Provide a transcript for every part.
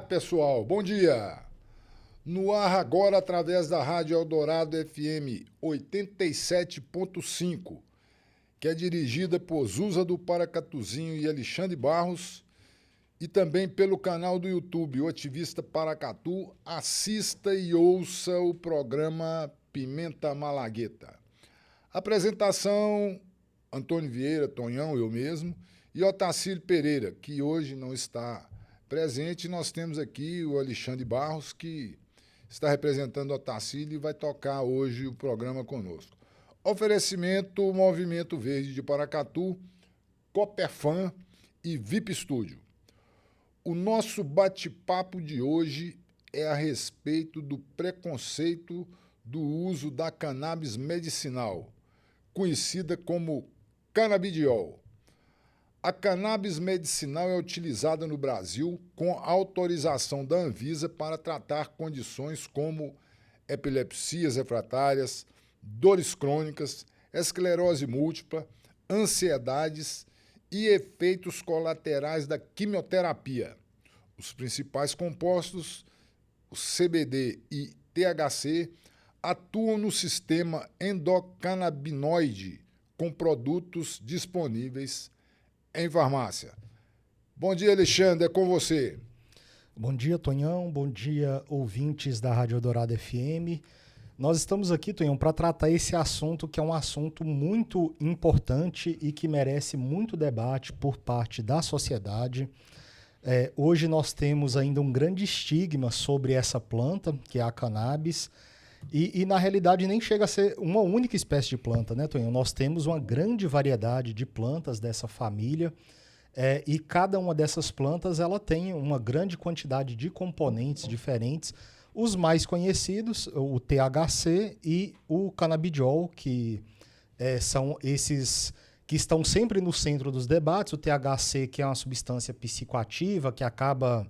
Pessoal, bom dia! No ar agora através da Rádio Eldorado FM 87.5, que é dirigida por Zusa do Paracatuzinho e Alexandre Barros, e também pelo canal do YouTube, o Ativista Paracatu. Assista e ouça o programa Pimenta Malagueta. Apresentação: Antônio Vieira, Tonhão, eu mesmo, e Otacílio Pereira, que hoje não está presente. Nós temos aqui o Alexandre Barros, que está representando o Otacílio e vai tocar hoje o programa conosco. Oferecimento: Movimento Verde de Paracatu, Coperfan e VIP Studio. O nosso bate-papo de hoje é a respeito do preconceito do uso da cannabis medicinal, conhecida como canabidiol. A cannabis medicinal é utilizada no Brasil com autorização da Anvisa para tratar condições como epilepsias refratárias, dores crônicas, esclerose múltipla, ansiedades e efeitos colaterais da quimioterapia. Os principais compostos, o CBD e THC, atuam no sistema endocannabinoide com produtos disponíveis em farmácia. Bom dia, Alexandre, é com você. Bom dia, Tonhão. Bom dia, ouvintes da Rádio Eldorado FM. Nós estamos aqui, Tonhão, para tratar esse assunto que é um assunto muito importante e que merece muito debate por parte da sociedade. Hoje nós temos ainda um grande estigma sobre essa planta, que é a cannabis, e na realidade nem chega a ser uma única espécie de planta, né, Tonhão? Nós temos uma grande variedade de plantas dessa família, e cada uma dessas plantas ela tem uma grande quantidade de componentes diferentes. Os mais conhecidos, o THC e o canabidiol, que são esses que estão sempre no centro dos debates. O THC, que é uma substância psicoativa, que acaba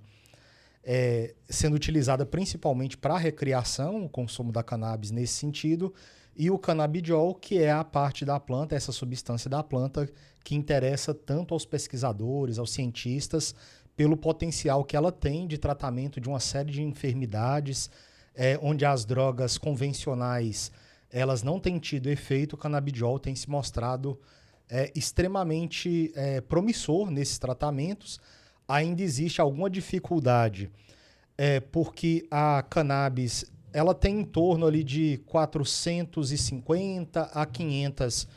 sendo utilizada principalmente para a recreação, o consumo da cannabis nesse sentido, e o canabidiol, que é a parte da planta, essa substância da planta que interessa tanto aos pesquisadores, aos cientistas, pelo potencial que ela tem de tratamento de uma série de enfermidades, onde as drogas convencionais elas não têm tido efeito. O canabidiol tem se mostrado extremamente promissor nesses tratamentos. Ainda existe alguma dificuldade, porque a cannabis ela tem em torno ali de 450 a 500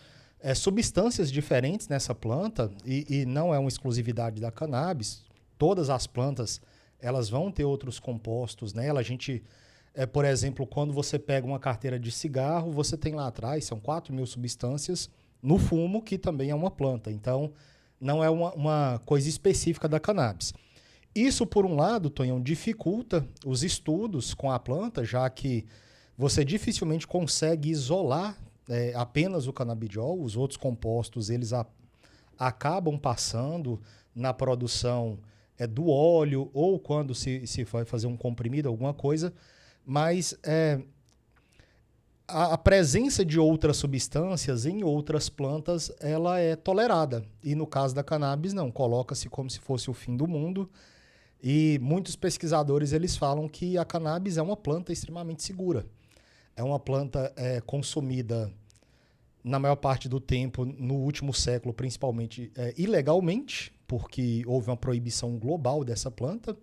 substâncias diferentes nessa planta, e não é uma exclusividade da cannabis. Todas as plantas elas vão ter outros compostos nela. A gente, por exemplo, quando você pega uma carteira de cigarro, você tem lá atrás, são 4.000 substâncias no fumo, que também é uma planta. Então, não é uma coisa específica da cannabis. Isso, por um lado, Tonhão, dificulta os estudos com a planta, já que você dificilmente consegue isolar apenas o canabidiol. Os outros compostos eles acabam passando na produção do óleo, ou quando se vai fazer um comprimido, alguma coisa, mas a presença de outras substâncias em outras plantas ela é tolerada, e no caso da cannabis não, coloca-se como se fosse o fim do mundo. E muitos pesquisadores eles falam que a cannabis é uma planta extremamente segura. É uma planta consumida na maior parte do tempo, no último século, principalmente ilegalmente, porque houve uma proibição global dessa planta.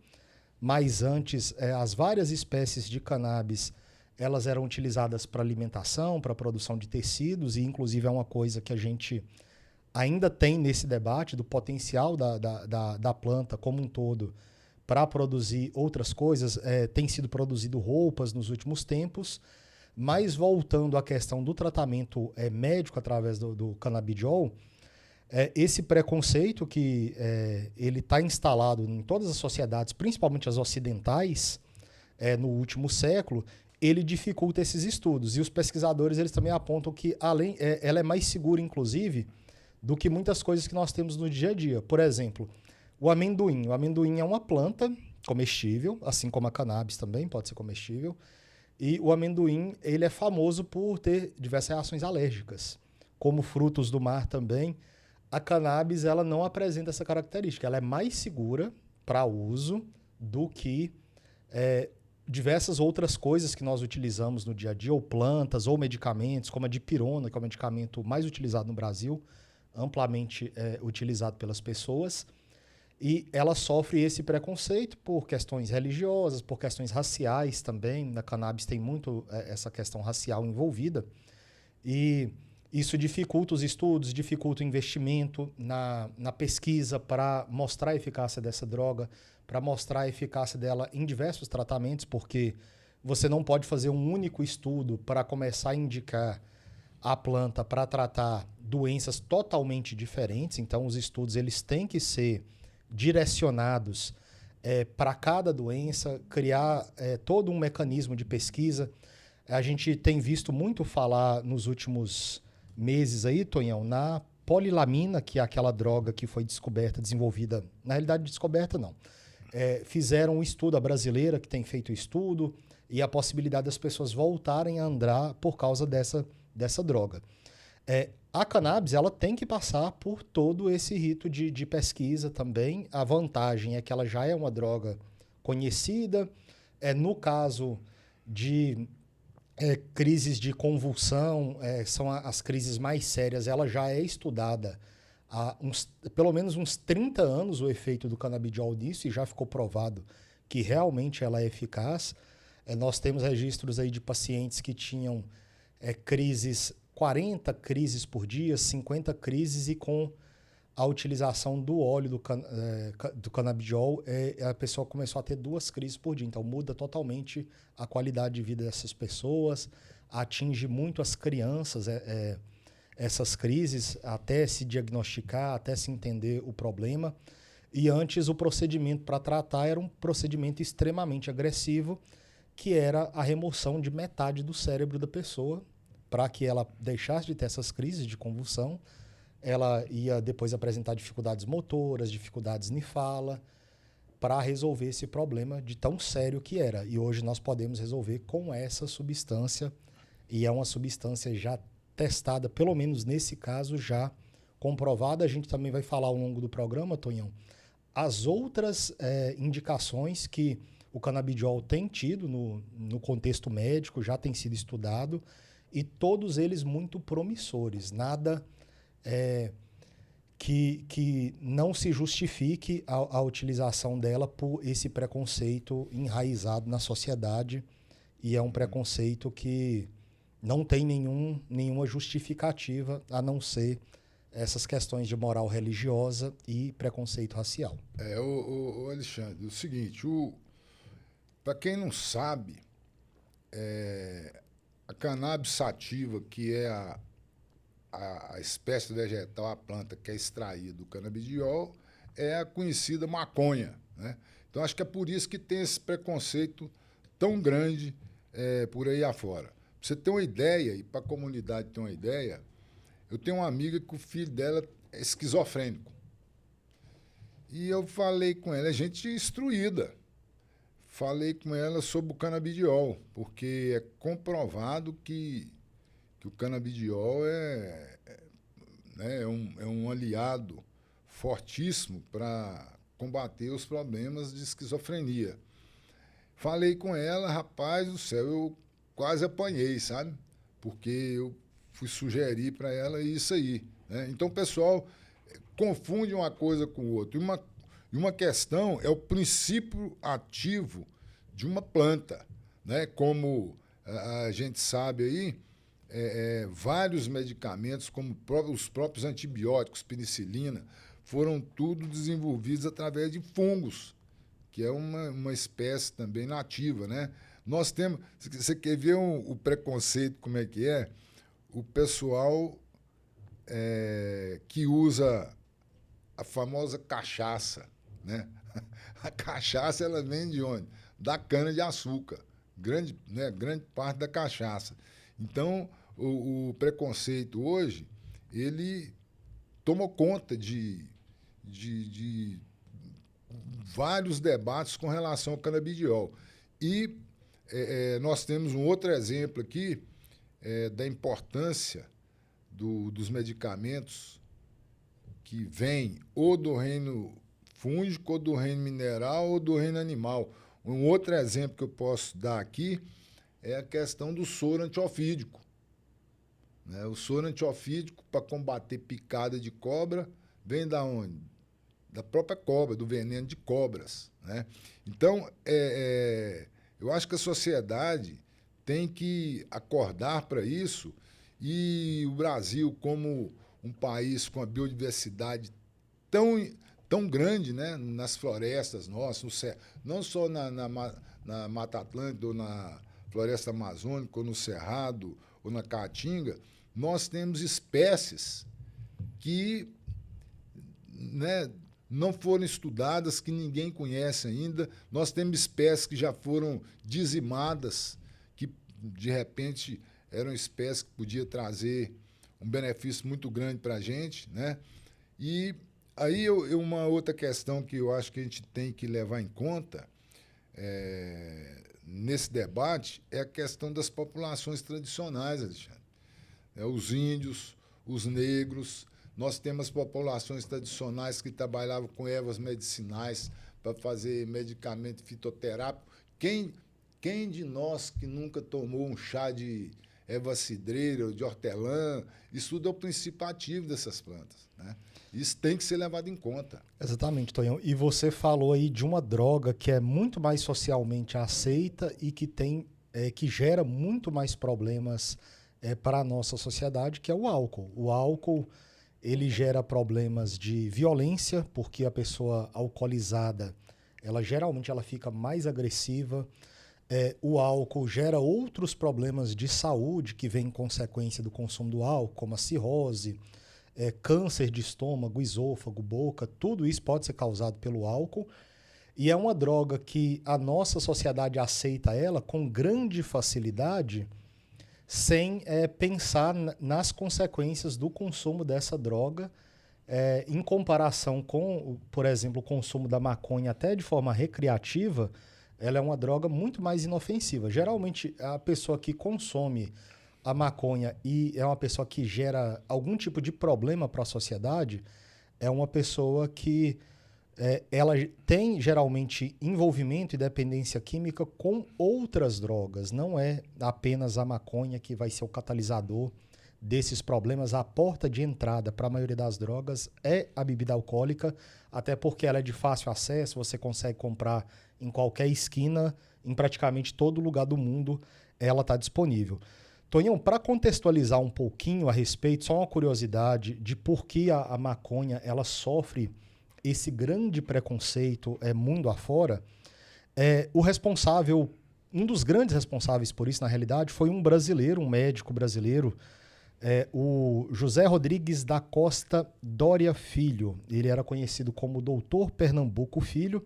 Mas antes, as várias espécies de cannabis elas eram utilizadas para alimentação, para produção de tecidos, e inclusive é uma coisa que a gente ainda tem nesse debate do potencial da planta como um todo para produzir outras coisas. Tem sido produzido roupas nos últimos tempos. Mas voltando à questão do tratamento médico através do canabidiol, esse preconceito que ele está instalado em todas as sociedades, principalmente as ocidentais, no último século, ele dificulta esses estudos. E os pesquisadores eles também apontam que ela é mais segura, inclusive, do que muitas coisas que nós temos no dia a dia. Por exemplo, o amendoim. O amendoim é uma planta comestível, assim como a cannabis também pode ser comestível. E o amendoim ele é famoso por ter diversas reações alérgicas. Como frutos do mar também, a cannabis ela não apresenta essa característica. Ela é mais segura para uso do que diversas outras coisas que nós utilizamos no dia a dia, ou plantas, ou medicamentos, como a dipirona, que é o medicamento mais utilizado no Brasil, amplamente utilizado pelas pessoas. E ela sofre esse preconceito por questões religiosas, por questões raciais também. Na cannabis tem muito essa questão racial envolvida. E isso dificulta os estudos, dificulta o investimento na pesquisa para mostrar a eficácia dessa droga, para mostrar a eficácia dela em diversos tratamentos, porque você não pode fazer um único estudo para começar a indicar a planta para tratar doenças totalmente diferentes. Então, os estudos eles têm que ser direcionados para cada doença, criar todo um mecanismo de pesquisa. A gente tem visto muito falar nos últimos meses aí, Tonhão, na polilamina, que é aquela droga que foi descoberta, desenvolvida, na realidade descoberta não. Fizeram um estudo, a brasileira que tem feito o estudo, e a possibilidade das pessoas voltarem a andar por causa dessa droga. A cannabis ela tem que passar por todo esse rito de pesquisa também. A vantagem é que ela já é uma droga conhecida. No caso de crises de convulsão, são as crises mais sérias, ela já é estudada há pelo menos uns 30 anos o efeito do canabidiol nisso, e já ficou provado que realmente ela é eficaz. Nós temos registros aí de pacientes que tinham crises, 40 crises por dia, 50 crises, e com a utilização do óleo do canabidiol, a pessoa começou a ter 2 crises por dia. Então muda totalmente a qualidade de vida dessas pessoas, atinge muito as crianças, essas crises, até se diagnosticar, até se entender o problema. E antes o procedimento para tratar era um procedimento extremamente agressivo, que era a remoção de metade do cérebro da pessoa, para que ela deixasse de ter essas crises de convulsão. Ela ia depois apresentar dificuldades motoras, dificuldades em fala, para resolver esse problema de tão sério que era. E hoje nós podemos resolver com essa substância, e é uma substância já testada, pelo menos nesse caso, já comprovada. A gente também vai falar ao longo do programa, Tonhão, as outras indicações que o canabidiol tem tido no contexto médico, já tem sido estudado, e todos eles muito promissores. Nada que não se justifique a utilização dela por esse preconceito enraizado na sociedade, e é um preconceito que não tem nenhuma justificativa a não ser essas questões de moral religiosa e preconceito racial. O Alexandre, o seguinte, para quem não sabe, a cannabis sativa, que é a espécie vegetal, a planta que é extraída do canabidiol, é a conhecida maconha, né? Então, acho que é por isso que tem esse preconceito tão grande por aí afora. Pra você ter uma ideia, e para a comunidade ter uma ideia, eu tenho uma amiga que o filho dela é esquizofrênico. E eu falei com ela, gente instruída, falei com ela sobre o canabidiol, porque é comprovado que o canabidiol é um aliado fortíssimo para combater os problemas de esquizofrenia. Falei com ela, rapaz do céu, eu quase apanhei, sabe? Porque eu fui sugerir para ela isso aí, né? Então, o pessoal confunde uma coisa com outra. E uma questão é o princípio ativo de uma planta, né? Como a gente sabe aí, vários medicamentos, como os próprios antibióticos, penicilina, foram tudo desenvolvidos através de fungos, que é uma espécie também nativa, né? Nós temos... Você quer ver o preconceito, como é que é? O pessoal que usa a famosa cachaça, né? A cachaça, ela vem de onde? Da cana-de-açúcar. Grande parte da cachaça. Então, o preconceito hoje, ele tomou conta de vários debates com relação ao canabidiol. E nós temos um outro exemplo aqui da importância dos medicamentos que vêm ou do reino fúngico, ou do reino mineral, ou do reino animal. Um outro exemplo que eu posso dar aqui é a questão do soro antiofídico. Né? O soro antiofídico, para combater picada de cobra, vem da onde? Da própria cobra, do veneno de cobras. Né? Então, eu acho que a sociedade tem que acordar para isso, e o Brasil, como um país com a biodiversidade tão grande, né, nas florestas nossas, não só na Mata Atlântica, ou na Floresta Amazônica, ou no Cerrado, ou na Caatinga, nós temos espécies que, né, não foram estudadas, que ninguém conhece ainda. Nós temos espécies que já foram dizimadas, que, de repente, eram espécies que podiam trazer um benefício muito grande para a gente, né? E aí uma outra questão que eu acho que a gente tem que levar em conta nesse debate é a questão das populações tradicionais, Alexandre. Os índios, os negros. Nós temos populações tradicionais que trabalhavam com ervas medicinais para fazer medicamento fitoterápico. Quem de nós que nunca tomou um chá de erva cidreira ou de hortelã? Isso tudo é o princípio ativo dessas plantas, né? Isso tem que ser levado em conta. Exatamente, Tonhão. E você falou aí de uma droga que é muito mais socialmente aceita e que gera muito mais problemas para a nossa sociedade, que é o álcool. O álcool, ele gera problemas de violência, porque a pessoa alcoolizada, geralmente ela fica mais agressiva. O álcool gera outros problemas de saúde que vêm em consequência do consumo do álcool, como a cirrose, câncer de estômago, esôfago, boca, tudo isso pode ser causado pelo álcool. E é uma droga que a nossa sociedade aceita ela com grande facilidade, sem pensar nas consequências do consumo dessa droga, em comparação com, por exemplo, o consumo da maconha até de forma recreativa. Ela é uma droga muito mais inofensiva. Geralmente, a pessoa que consome a maconha e é uma pessoa que gera algum tipo de problema para a sociedade, é uma pessoa que ela tem geralmente envolvimento e dependência química com outras drogas. Não é apenas a maconha que vai ser o catalisador desses problemas. A porta de entrada para a maioria das drogas é a bebida alcoólica, até porque ela é de fácil acesso, você consegue comprar em qualquer esquina, em praticamente todo lugar do mundo ela está disponível. Tonhão, para contextualizar um pouquinho a respeito, só uma curiosidade de por que a maconha ela sofre esse grande preconceito mundo afora. Um dos grandes responsáveis por isso, na realidade, foi um brasileiro, um médico brasileiro, o José Rodrigues da Costa Doria Filho. Ele era conhecido como Doutor Pernambuco Filho.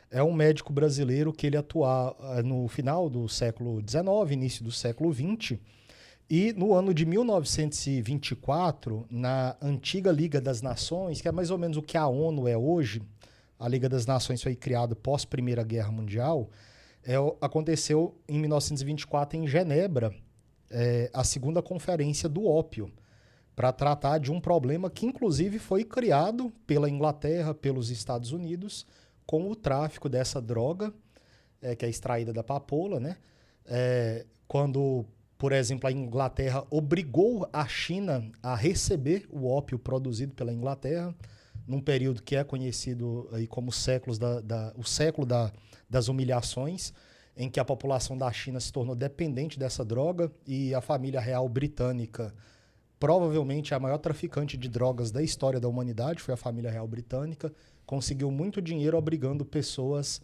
É um médico brasileiro que ele atua no final do século XIX, início do século XX. E no ano de 1924, na antiga Liga das Nações, que é mais ou menos o que a ONU é hoje, a Liga das Nações foi criada pós Primeira Guerra Mundial, aconteceu em 1924 em Genebra, a segunda conferência do ópio, para tratar de um problema que inclusive foi criado pela Inglaterra, pelos Estados Unidos, com o tráfico dessa droga, que é extraída da papoula, né? Quando, por exemplo, a Inglaterra obrigou a China a receber o ópio produzido pela Inglaterra, num período que é conhecido aí como o século das humilhações, em que a população da China se tornou dependente dessa droga, e a família real britânica, provavelmente a maior traficante de drogas da história da humanidade, foi a família real britânica, conseguiu muito dinheiro obrigando pessoas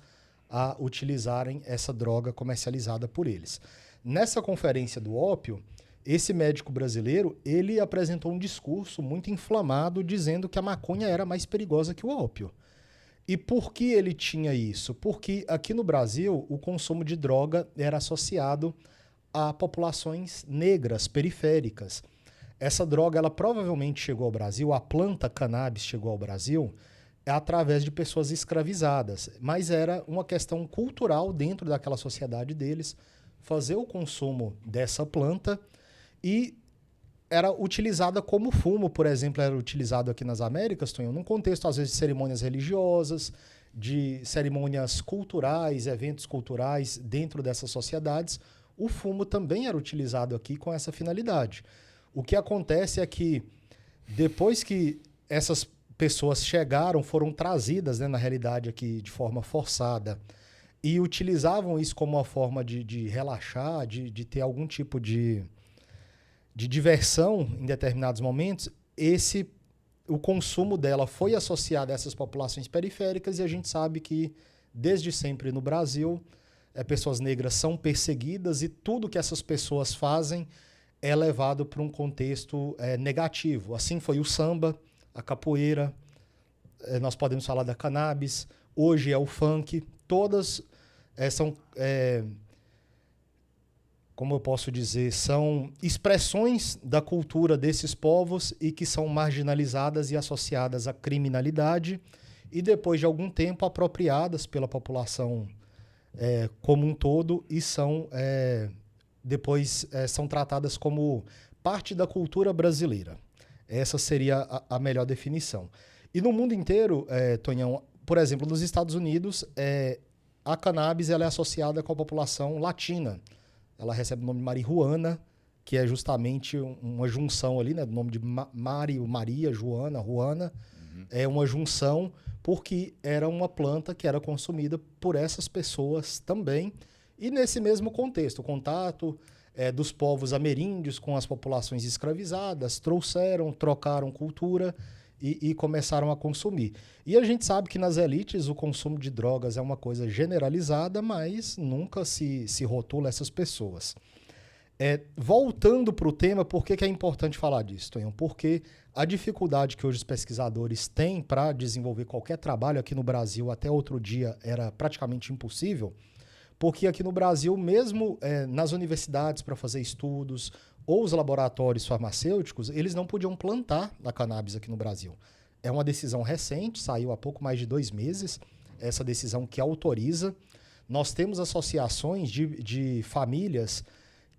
a utilizarem essa droga comercializada por eles. Nessa conferência do ópio, esse médico brasileiro, ele apresentou um discurso muito inflamado, dizendo que a maconha era mais perigosa que o ópio. E por que ele tinha isso? Porque aqui no Brasil, o consumo de droga era associado a populações negras, periféricas. Essa droga, ela provavelmente chegou ao Brasil, a planta cannabis chegou ao Brasil através de pessoas escravizadas, mas era uma questão cultural dentro daquela sociedade deles, fazer o consumo dessa planta, e era utilizada como fumo, por exemplo, era utilizado aqui nas Américas, Tonhão, num contexto, às vezes, de cerimônias religiosas, de cerimônias culturais, eventos culturais dentro dessas sociedades. O fumo também era utilizado aqui com essa finalidade. O que acontece é que, depois que essas pessoas chegaram, foram trazidas, né, na realidade aqui de forma forçada, e utilizavam isso como uma forma de relaxar, de ter algum tipo de diversão em determinados momentos, o consumo dela foi associado a essas populações periféricas, e a gente sabe que, desde sempre no Brasil, pessoas negras são perseguidas e tudo que essas pessoas fazem é levado para um contexto negativo. Assim foi o samba, a capoeira, nós podemos falar da cannabis, hoje é o funk, todas são... como eu posso dizer, são expressões da cultura desses povos e que são marginalizadas e associadas à criminalidade e, depois de algum tempo, apropriadas pela população como um todo e depois são tratadas como parte da cultura brasileira. Essa seria a melhor definição. E no mundo inteiro, Tonhão, por exemplo, nos Estados Unidos, a cannabis ela é associada com a população latina. Ela recebe o nome de marihuana, que é justamente uma junção ali, né, do nome de Mário, Maria, Joana, Juana. É uma junção porque era uma planta que era consumida por essas pessoas também. E nesse mesmo contexto, o contato dos povos ameríndios com as populações escravizadas, trocaram cultura e começaram a consumir. E a gente sabe que nas elites o consumo de drogas é uma coisa generalizada, mas nunca se rotula essas pessoas. Voltando para o tema, por que é importante falar disso, Tonhão? Porque a dificuldade que hoje os pesquisadores têm para desenvolver qualquer trabalho aqui no Brasil, até outro dia, era praticamente impossível, porque aqui no Brasil, mesmo nas universidades para fazer estudos, ou os laboratórios farmacêuticos, eles não podiam plantar a cannabis aqui no Brasil. É uma decisão recente, saiu há pouco mais de 2 meses, essa decisão que autoriza. Nós temos associações de famílias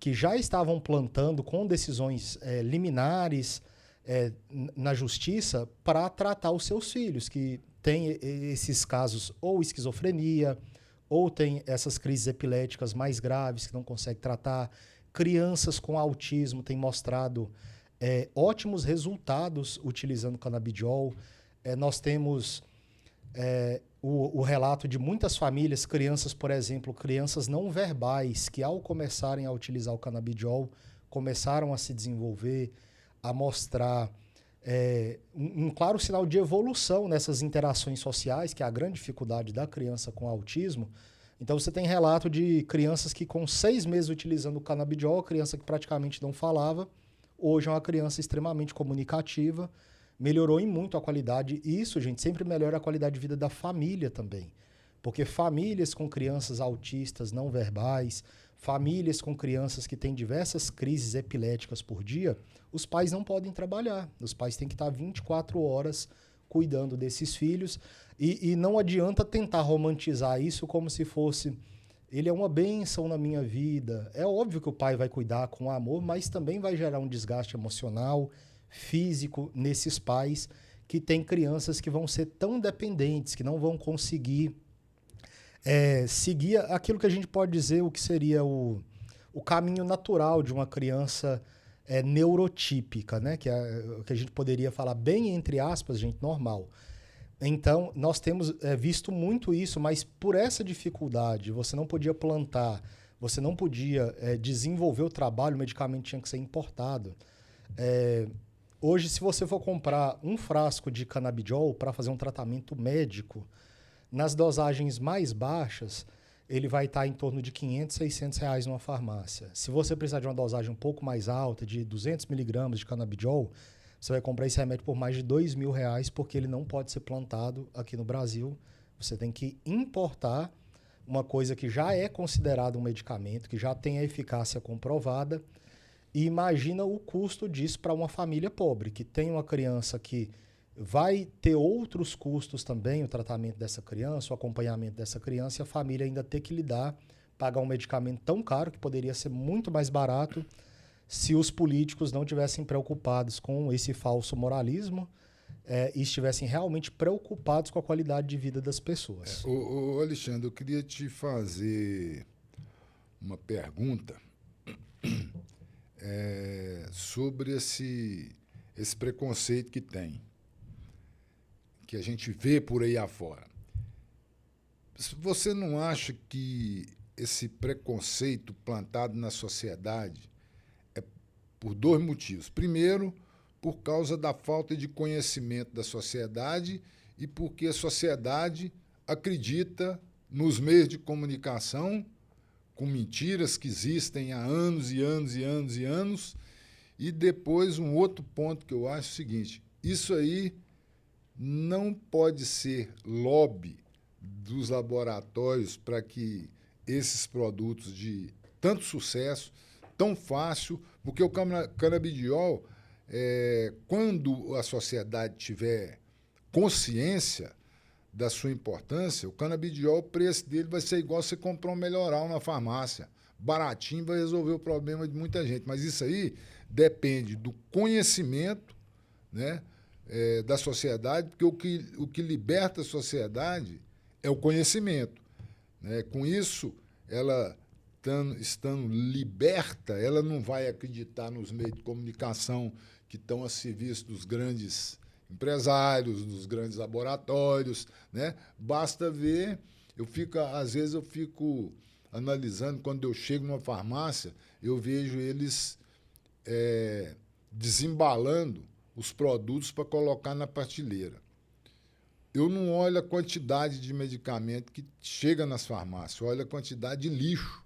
que já estavam plantando com decisões liminares na justiça para tratar os seus filhos, que têm esses casos ou esquizofrenia, ou têm essas crises epiléticas mais graves que não conseguem tratar. Crianças com autismo têm mostrado ótimos resultados utilizando canabidiol. Nós temos o relato de muitas famílias, crianças, por exemplo, crianças não verbais, que ao começarem a utilizar o canabidiol, começaram a se desenvolver, a mostrar um claro sinal de evolução nessas interações sociais, que é a grande dificuldade da criança com autismo. Então você tem relato de crianças que com 6 meses utilizando o canabidiol, criança que praticamente não falava, hoje é uma criança extremamente comunicativa, melhorou em muito a qualidade. E isso, gente, sempre melhora a qualidade de vida da família também. Porque famílias com crianças autistas não verbais, famílias com crianças que têm diversas crises epiléticas por dia, os pais não podem trabalhar. Os pais têm que estar 24 horas cuidando desses filhos. E não adianta tentar romantizar isso como se fosse... Ele é uma bênção na minha vida. É óbvio que o pai vai cuidar com amor, mas também vai gerar um desgaste emocional, físico nesses pais que têm crianças que vão ser tão dependentes, que não vão conseguir seguir aquilo que a gente pode dizer o que seria o caminho natural de uma criança neurotípica, né? Que a gente poderia falar bem entre aspas, gente, normal. Então, nós temos visto muito isso, mas por essa dificuldade, você não podia plantar, você não podia desenvolver o trabalho, o medicamento tinha que ser importado. Hoje, se você for comprar um frasco de canabidiol para fazer um tratamento médico, nas dosagens mais baixas, ele vai estar em torno de R$500, R$600 numa farmácia. Se você precisar de uma dosagem um pouco mais alta, de 200 miligramas de canabidiol, você vai comprar esse remédio por mais de R$2.000, porque ele não pode ser plantado aqui no Brasil. Você tem que importar uma coisa que já é considerada um medicamento, que já tem a eficácia comprovada. E imagina o custo disso para uma família pobre, que tem uma criança que vai ter outros custos também, o tratamento dessa criança, o acompanhamento dessa criança, e a família ainda ter que lidar, pagar um medicamento tão caro, que poderia ser muito mais barato, se os políticos não estivessem preocupados com esse falso moralismo e estivessem realmente preocupados com a qualidade de vida das pessoas. Ô, Alexandre, eu queria te fazer uma pergunta sobre esse preconceito que a gente vê por aí afora. Você não acha que esse preconceito plantado na sociedade é por dois motivos? Primeiro, por causa da falta de conhecimento da sociedade e porque a sociedade acredita nos meios de comunicação com mentiras que existem há anos e anos e anos e anos. E depois um outro ponto que eu acho é o seguinte, isso aí não pode ser lobby dos laboratórios para que esses produtos de tanto sucesso, tão fácil, porque o canabidiol, quando a sociedade tiver consciência da sua importância, o canabidiol, o preço dele vai ser igual você comprar um Melhoral na farmácia. Baratinho, vai resolver o problema de muita gente. Mas isso aí depende do conhecimento, né, da sociedade, porque o que liberta a sociedade é o conhecimento, né? Com isso, ela estando liberta, ela não vai acreditar nos meios de comunicação que estão a serviço dos grandes empresários, dos grandes laboratórios, né? Basta ver, às vezes eu fico analisando, quando eu chego numa farmácia, eu vejo eles desembalando os produtos para colocar na prateleira. Eu não olho a quantidade de medicamento que chega nas farmácias, eu olho a quantidade de lixo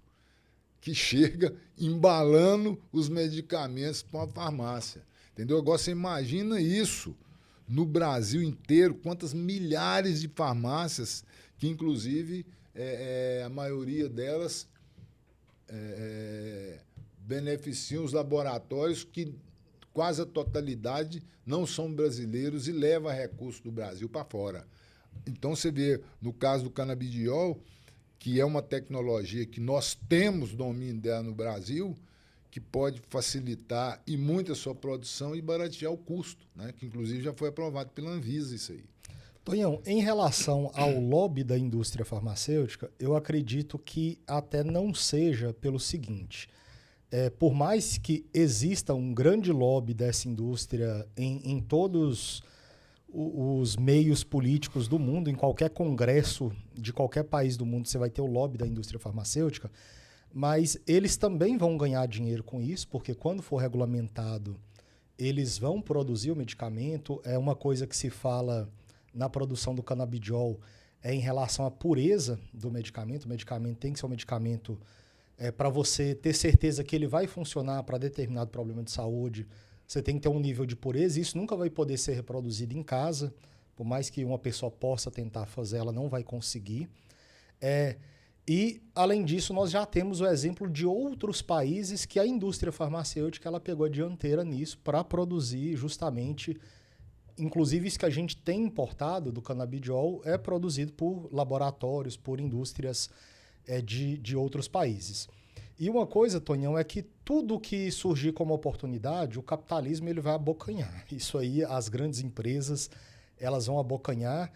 que chega embalando os medicamentos para uma farmácia. Entendeu? Agora, você imagina isso no Brasil inteiro, quantas milhares de farmácias, que, inclusive, a maioria delas beneficiam os laboratórios que quase a totalidade não são brasileiros e leva recursos do Brasil para fora. Então, você vê, no caso do canabidiol, que é uma tecnologia que nós temos domínio dela no Brasil, que pode facilitar e muito a sua produção e baratear o custo, né? Que, inclusive, já foi aprovado pela Anvisa isso aí. Tonhão, em relação ao lobby da indústria farmacêutica, eu acredito que até não seja pelo seguinte... por mais que exista um grande lobby dessa indústria em todos os meios políticos do mundo, em qualquer congresso de qualquer país do mundo, você vai ter o lobby da indústria farmacêutica, mas eles também vão ganhar dinheiro com isso, porque quando for regulamentado, eles vão produzir o medicamento. É uma coisa que se fala na produção do canabidiol em relação à pureza do medicamento. O medicamento tem que ser um medicamento para você ter certeza que ele vai funcionar para determinado problema de saúde. Você tem que ter um nível de pureza, e isso nunca vai poder ser reproduzido em casa, por mais que uma pessoa possa tentar fazer, ela não vai conseguir. E, além disso, nós já temos o exemplo de outros países que a indústria farmacêutica ela pegou a dianteira nisso para produzir justamente, inclusive isso que a gente tem importado do canabidiol é produzido por laboratórios, por indústrias de outros países. E uma coisa, Tonhão, é que tudo que surgir como oportunidade, o capitalismo ele vai abocanhar. Isso aí, as grandes empresas, elas vão abocanhar.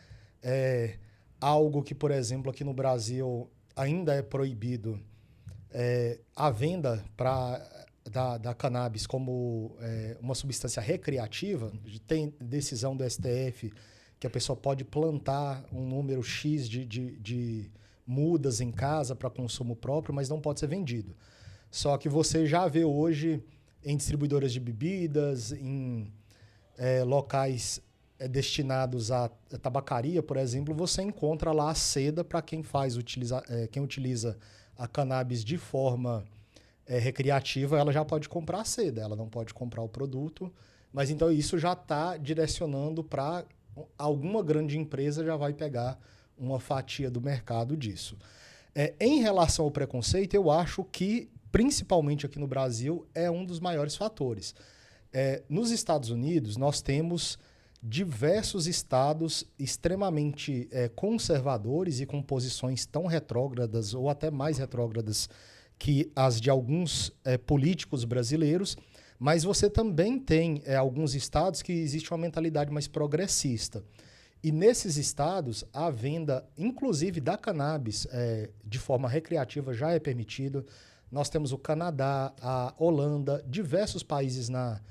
Algo que, por exemplo, aqui no Brasil ainda é proibido, a venda da cannabis como uma substância recreativa. Tem decisão do STF que a pessoa pode plantar um número X de mudas em casa para consumo próprio, mas não pode ser vendido. Só que você já vê hoje em distribuidoras de bebidas, em locais destinados à tabacaria, por exemplo, você encontra lá a seda para quem quem utiliza a cannabis de forma recreativa, ela já pode comprar a seda, ela não pode comprar o produto, mas então isso já está direcionando para alguma grande empresa já vai pegar uma fatia do mercado disso. Em relação ao preconceito, eu acho que, principalmente aqui no Brasil, é um dos maiores fatores. Nos Estados Unidos, nós temos diversos estados extremamente conservadores e com posições tão retrógradas ou até mais retrógradas que as de alguns políticos brasileiros, mas você também tem alguns estados que existe uma mentalidade mais progressista. E nesses estados, a venda, inclusive da cannabis, de forma recreativa já é permitida. Nós temos o Canadá, a Holanda, diversos países na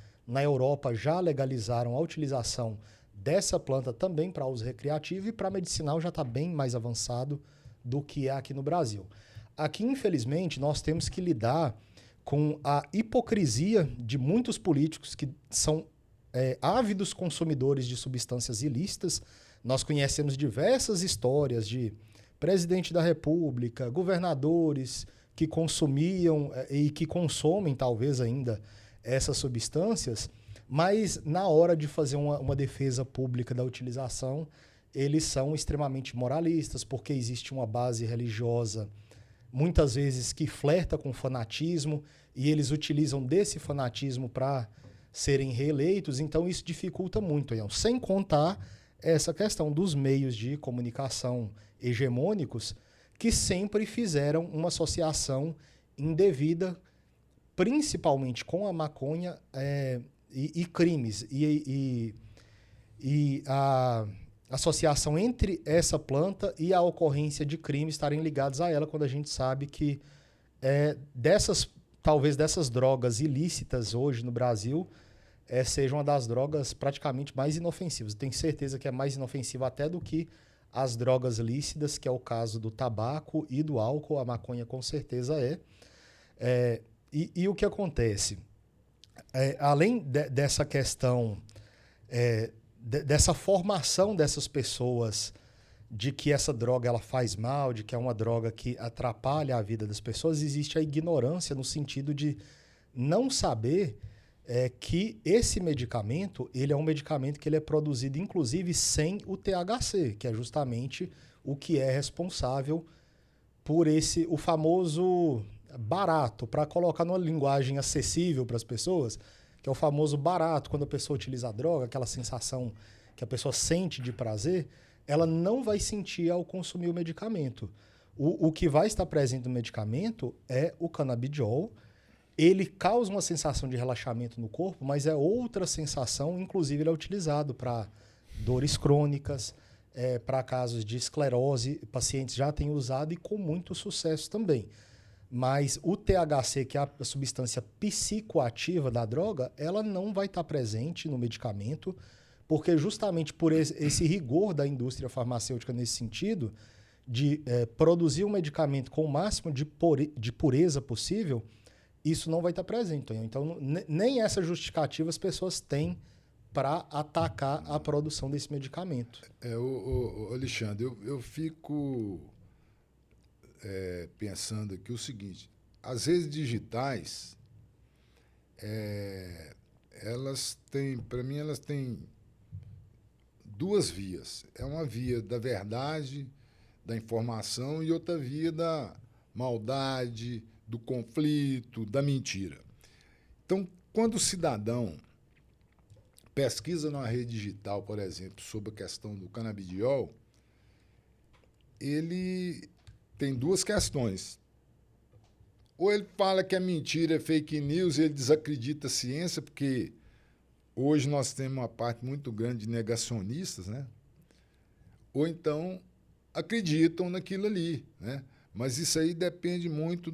Europa já legalizaram a utilização dessa planta também para uso recreativo, e para medicinal já está bem mais avançado do que é aqui no Brasil. Aqui, infelizmente, nós temos que lidar com a hipocrisia de muitos políticos que são ávidos consumidores de substâncias ilícitas. Nós conhecemos diversas histórias de presidente da República, governadores que consumiam e que consomem talvez ainda essas substâncias, mas na hora de fazer uma defesa pública da utilização, eles são extremamente moralistas, porque existe uma base religiosa, muitas vezes, que flerta com fanatismo, e eles utilizam desse fanatismo para serem reeleitos. Então isso dificulta muito, sem contar essa questão dos meios de comunicação hegemônicos, que sempre fizeram uma associação indevida, principalmente com a maconha e crimes. E a associação entre essa planta e a ocorrência de crimes estarem ligados a ela, quando a gente sabe que talvez dessas drogas ilícitas hoje no Brasil, seja uma das drogas praticamente mais inofensivas. Tenho certeza que é mais inofensiva até do que as drogas lícitas, que é o caso do tabaco e do álcool. A maconha com certeza é. E o que acontece? Além dessa questão, dessa formação dessas pessoas de que essa droga ela faz mal, de que é uma droga que atrapalha a vida das pessoas, existe a ignorância no sentido de não saber que esse medicamento, ele é um medicamento que ele é produzido, inclusive, sem o THC, que é justamente o que é responsável por o famoso barato, para colocar numa linguagem acessível para as pessoas, que é o famoso barato. Quando a pessoa utiliza a droga, aquela sensação que a pessoa sente de prazer, ela não vai sentir ao consumir o medicamento. O que vai estar presente no medicamento é o canabidiol. Ele causa uma sensação de relaxamento no corpo, mas é outra sensação. Inclusive, ele é utilizado para dores crônicas, para casos de esclerose. Pacientes já têm usado e com muito sucesso também. Mas o THC, que é a substância psicoativa da droga, ela não vai estar presente no medicamento, porque justamente por esse rigor da indústria farmacêutica nesse sentido, de produzir um medicamento com o máximo de pureza possível, isso não vai estar presente. Então, nem essa justificativa as pessoas têm para atacar a produção desse medicamento. Alexandre, eu fico pensando aqui o seguinte: as redes digitais, elas têm, para mim, elas têm duas vias. É uma via da verdade, da informação, e outra via da maldade, do conflito, da mentira. Então, quando o cidadão pesquisa numa rede digital, por exemplo, sobre a questão do canabidiol, ele tem duas questões. Ou ele fala que é mentira, é fake news, e ele desacredita a ciência, porque hoje nós temos uma parte muito grande de negacionistas, né? Ou então acreditam naquilo ali, né? Mas isso aí depende muito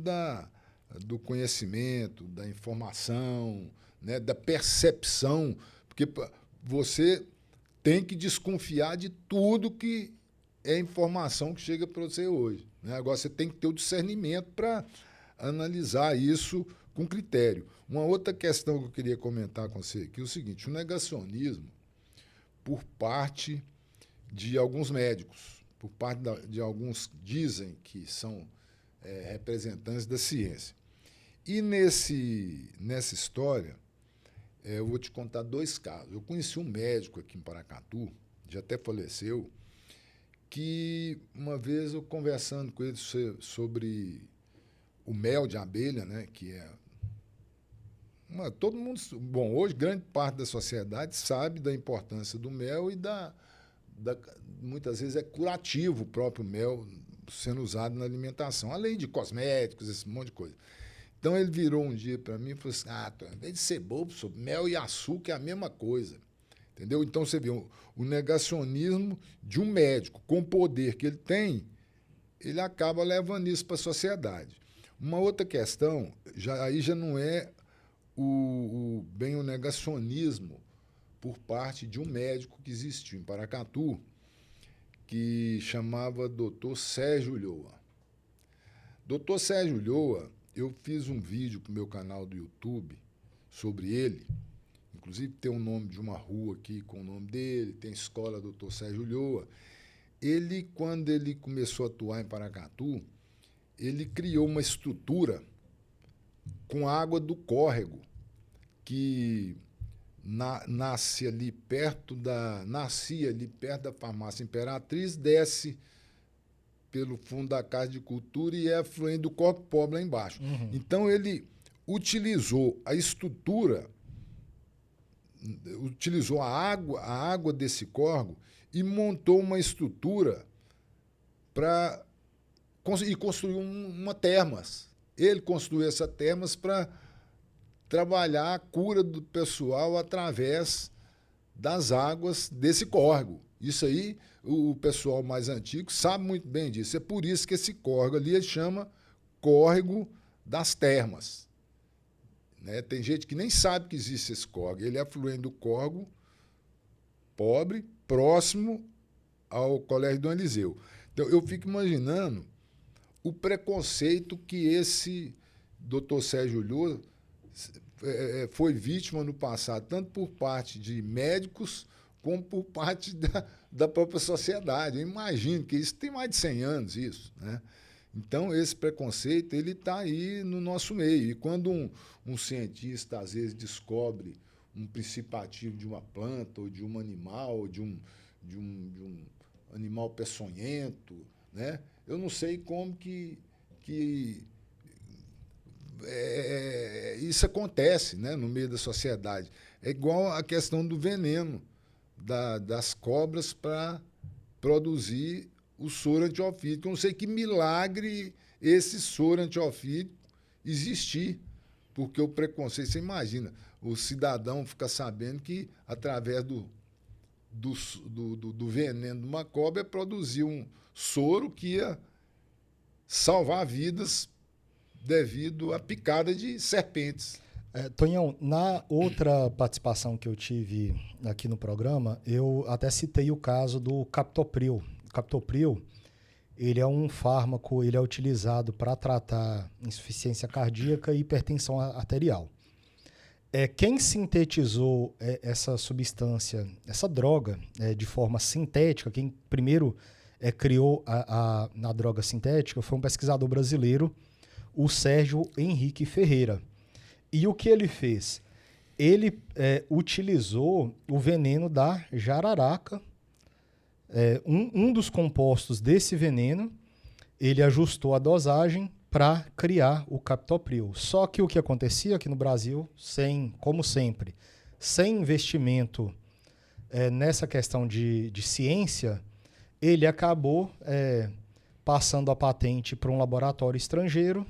do conhecimento, da informação, né? Da percepção, porque você tem que desconfiar de tudo que é informação que chega para você hoje, né? Agora você tem que ter o discernimento para analisar isso com critério. Uma outra questão que eu queria comentar com você aqui é o seguinte: o negacionismo por parte de alguns médicos, por parte de alguns que dizem que são representantes da ciência. E nessa história, eu vou te contar dois casos. Eu conheci um médico aqui em Paracatu, já até faleceu, que uma vez eu conversando com ele sobre o mel de abelha, né, que é todo mundo, bom, hoje grande parte da sociedade sabe da importância do mel e muitas vezes é curativo o próprio mel sendo usado na alimentação, além de cosméticos, esse monte de coisa. Então ele virou um dia para mim e falou assim: em vez de ser bobo, mel e açúcar é a mesma coisa. Entendeu? Então você vê o negacionismo de um médico com o poder que ele tem, ele acaba levando isso para a sociedade. Uma outra questão, aí já não é bem o negacionismo por parte de um médico que existiu em Paracatu, que chamava Dr. Sérgio Ulloa. Dr. Sérgio Ulloa, eu fiz um vídeo para o meu canal do YouTube sobre ele, inclusive tem o nome de uma rua aqui com o nome dele, tem a escola Dr. Sérgio Ulloa. Ele, quando ele começou a atuar em Paracatu, ele criou uma estrutura com água do córrego, que nascia ali perto da farmácia Imperatriz, desce pelo fundo da Casa de Cultura e é afluente do Corpo Pobre lá embaixo. Uhum. Então, ele utilizou a estrutura, utilizou a água desse córrego e montou uma estrutura para e construiu uma termas. Ele construiu essa termas para trabalhar a cura do pessoal através das águas desse córrego. Isso aí, o pessoal mais antigo sabe muito bem disso. É por isso que esse córrego ali chama Córrego das Termas. Né? Tem gente que nem sabe que existe esse córrego. Ele é afluente do Córrego Pobre, próximo ao Colégio Dom Eliseu. Então, eu fico imaginando o preconceito que esse Dr. Sérgio Ulloa foi vítima no passado, tanto por parte de médicos como por parte da própria sociedade. Eu imagino que isso tem mais de 100 anos, isso, né? Então, esse preconceito ele está aí no nosso meio. E quando um cientista, às vezes, descobre um princípio ativo de uma planta, ou de um animal, ou de um animal peçonhento, né? Eu não sei como que isso acontece, né, no meio da sociedade. É igual a questão do veneno das cobras para produzir o soro antiofídico. Eu não sei que milagre esse soro antiofídico existir, porque o preconceito, você imagina, o cidadão fica sabendo que, através do veneno de uma cobra, é produzir um soro que ia salvar vidas devido à picada de serpentes. Tonhão, na outra participação que eu tive aqui no programa, eu até citei o caso do captopril. O captopril, ele é um fármaco, ele é utilizado para tratar insuficiência cardíaca e hipertensão arterial. Quem sintetizou essa substância, essa droga, de forma sintética, quem primeiro criou a droga sintética foi um pesquisador brasileiro, o Sérgio Henrique Ferreira. E o que ele fez? Ele utilizou o veneno da jararaca, um dos compostos desse veneno, ele ajustou a dosagem para criar o captopril. Só que o que acontecia aqui no Brasil, como sempre, sem investimento nessa questão de ciência, ele acabou passando a patente para um laboratório estrangeiro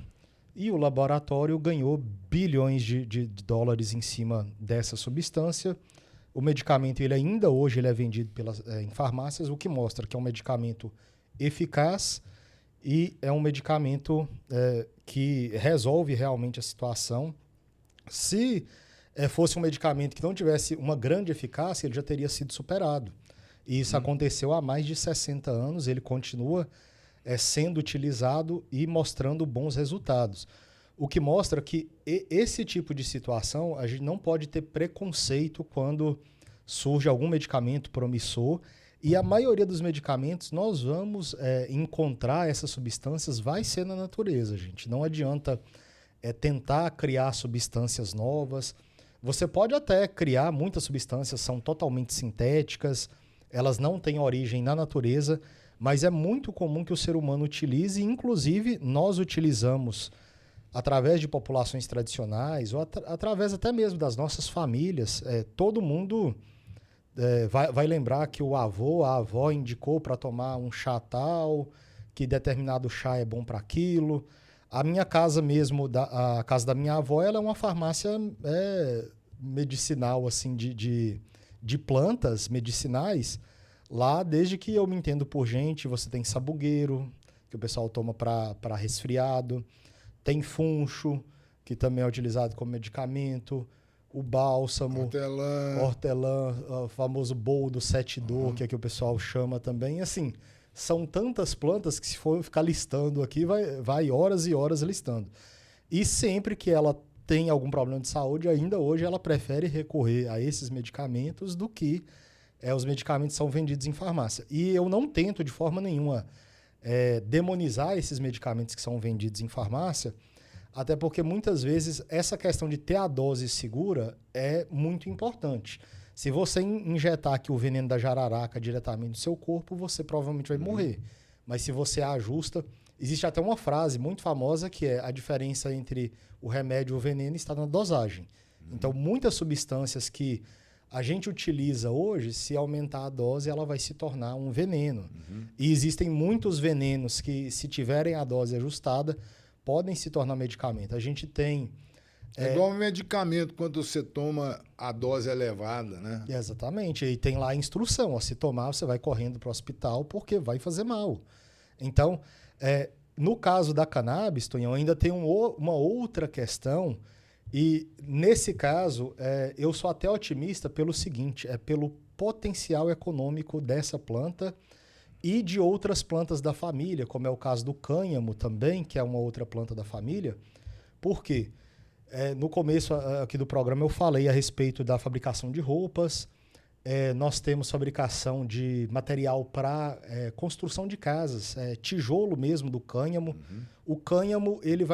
e o laboratório ganhou bilhões de dólares em cima dessa substância. O medicamento, ainda hoje, ele é vendido em farmácias, o que mostra que é um medicamento eficaz e é um medicamento que resolve realmente a situação. Se fosse um medicamento que não tivesse uma grande eficácia, ele já teria sido superado. E isso aconteceu há mais de 60 anos, ele continua sendo utilizado e mostrando bons resultados. O que mostra que esse tipo de situação, a gente não pode ter preconceito quando surge algum medicamento promissor. E a maioria dos medicamentos, nós vamos encontrar essas substâncias, vai ser na natureza, gente. Não adianta tentar criar substâncias novas. Você pode até criar, muitas substâncias são totalmente sintéticas, elas não têm origem na natureza, mas é muito comum que o ser humano utilize, inclusive nós utilizamos através de populações tradicionais, ou através até mesmo das nossas famílias. Todo mundo vai lembrar que o avô, a avó indicou para tomar um chá tal, que determinado chá é bom para aquilo. A minha casa mesmo, a casa da minha avó, ela é uma farmácia medicinal, assim, de plantas medicinais. Lá, desde que eu me entendo por gente, você tem sabugueiro, que o pessoal toma para resfriado. Tem funcho, que também é utilizado como medicamento. O bálsamo, hortelã, o famoso boldo, sete dor, que é que o pessoal chama também. Assim, são tantas plantas que se for ficar listando aqui, vai horas e horas listando. E sempre que ela tem algum problema de saúde, ainda hoje ela prefere recorrer a esses medicamentos do que os medicamentos são vendidos em farmácia. E eu não tento de forma nenhuma demonizar esses medicamentos que são vendidos em farmácia, até porque muitas vezes essa questão de ter a dose segura é muito importante. Se você injetar aqui o veneno da jararaca diretamente no seu corpo, você provavelmente vai morrer. Mas se você ajusta... Existe até uma frase muito famosa que é: a diferença entre o remédio e o veneno está na dosagem. Então, muitas substâncias que a gente utiliza hoje, se aumentar a dose, ela vai se tornar um veneno. E existem muitos venenos que, se tiverem a dose ajustada, podem se tornar medicamento. A gente tem... É igual um medicamento, quando você toma a dose elevada, né? Exatamente. E tem lá a instrução. Ó, se tomar, você vai correndo para o hospital porque vai fazer mal. Então, no caso da cannabis, Tonhão, ainda tem uma outra questão. E, nesse caso, eu sou até otimista pelo seguinte: pelo potencial econômico dessa planta e de outras plantas da família, como é o caso do cânhamo também, que é uma outra planta da família. Por quê? No começo aqui do programa eu falei a respeito da fabricação de roupas. Nós temos fabricação de material para construção de casas, tijolo mesmo do cânhamo. O cânhamo ele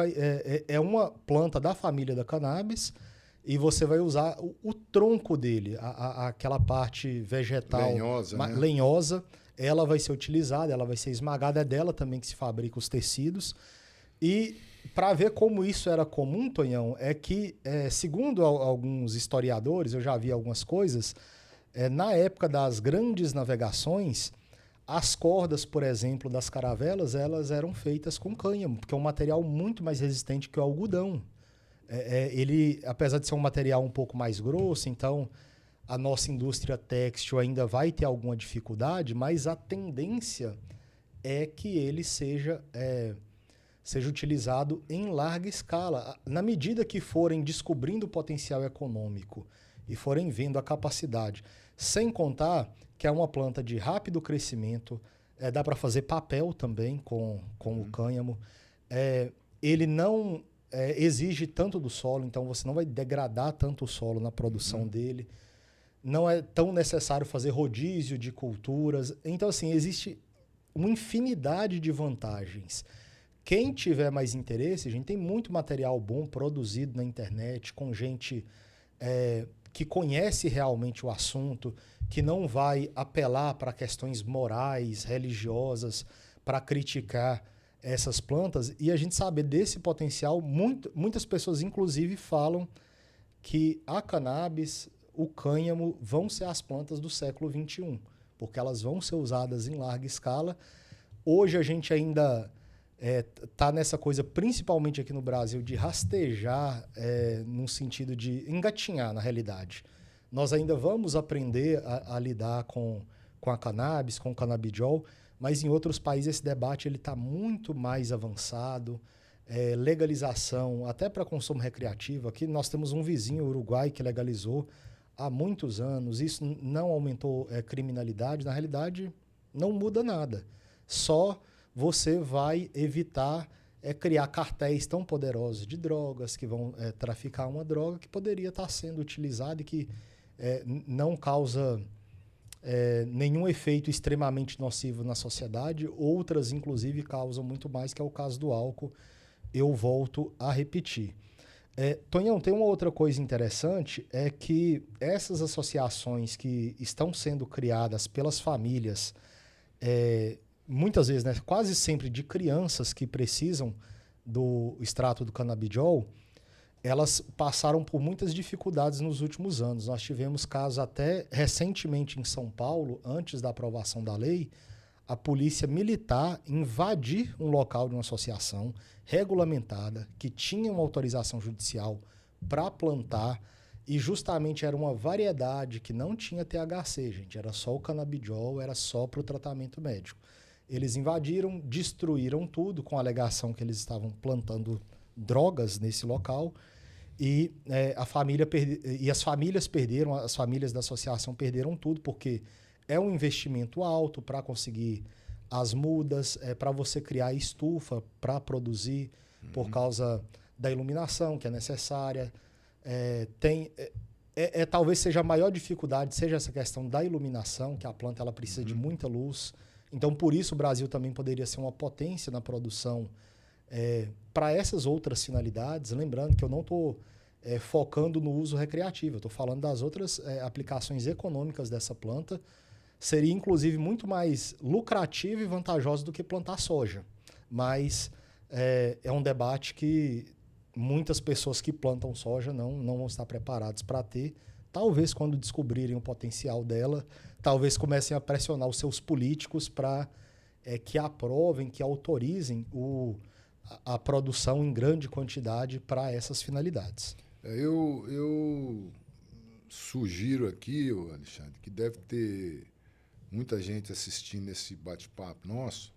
é uma planta da família da cannabis e você vai usar o tronco dele, aquela parte vegetal lenhosa, ela vai ser utilizada, ela vai ser esmagada, é dela também que se fabrica os tecidos. E para ver como isso era comum, Tonhão, é que, segundo alguns historiadores, eu já vi algumas coisas, na época das grandes navegações, as cordas, por exemplo, das caravelas, elas eram feitas com cânhamo, porque é um material muito mais resistente que o algodão. Ele, apesar de ser um material um pouco mais grosso, então a nossa indústria têxtil ainda vai ter alguma dificuldade, mas a tendência é que ele seja utilizado em larga escala. Na medida que forem descobrindo o potencial econômico e forem vendo a capacidade, sem contar que é uma planta de rápido crescimento, dá para fazer papel também com o cânhamo. Ele não exige tanto do solo, então você não vai degradar tanto o solo na produção dele. Não é tão necessário fazer rodízio de culturas. Então, assim, existe uma infinidade de vantagens. Quem tiver mais interesse, a gente tem muito material bom produzido na internet, com gente que conhece realmente o assunto, que não vai apelar para questões morais, religiosas, para criticar essas plantas. E a gente sabe desse potencial, muitas pessoas, inclusive, falam que a cannabis, o cânhamo, vão ser as plantas do século XXI, porque elas vão ser usadas em larga escala. Hoje a gente ainda está nessa coisa, principalmente aqui no Brasil, de rastejar, num sentido de engatinhar, na realidade. Nós ainda vamos aprender a lidar com a cannabis, com o canabidiol, mas em outros países esse debate está muito mais avançado. Legalização, até para consumo recreativo. Aqui nós temos um vizinho, o Uruguai, que legalizou há muitos anos. Isso não aumentou criminalidade. Na realidade, não muda nada. Só você vai evitar criar cartéis tão poderosos de drogas que vão traficar uma droga que poderia estar sendo utilizada e que não causa nenhum efeito extremamente nocivo na sociedade. Outras, inclusive, causam muito mais, que é o caso do álcool. Eu volto a repetir. Tonhão, tem uma outra coisa interessante, é que essas associações que estão sendo criadas pelas famílias, muitas vezes, né, quase sempre de crianças que precisam do extrato do canabidiol, elas passaram por muitas dificuldades nos últimos anos. Nós tivemos casos até recentemente em São Paulo, antes da aprovação da lei, a polícia militar invadir um local de uma associação regulamentada, que tinha uma autorização judicial para plantar, e justamente era uma variedade que não tinha THC, gente. Era só o canabidiol, era só para o tratamento médico. Eles invadiram, destruíram tudo com a alegação que eles estavam plantando drogas nesse local. E as famílias perderam, as famílias da associação perderam tudo, porque é um investimento alto para conseguir as mudas, para você criar estufa para produzir, por causa da iluminação que é necessária. Talvez seja a maior dificuldade, seja essa questão da iluminação, que a planta ela precisa de muita luz. Então, por isso, o Brasil também poderia ser uma potência na produção para essas outras finalidades. Lembrando que eu não estou focando no uso recreativo, eu estou falando das outras aplicações econômicas dessa planta. Seria, inclusive, muito mais lucrativo e vantajoso do que plantar soja. Mas é um debate que muitas pessoas que plantam soja não vão estar preparadas para ter. Talvez, quando descobrirem o potencial dela, talvez comecem a pressionar os seus políticos para que aprovem, que autorizem a produção em grande quantidade para essas finalidades. Eu sugiro aqui, Alexandre, que deve ter muita gente assistindo esse bate-papo nosso,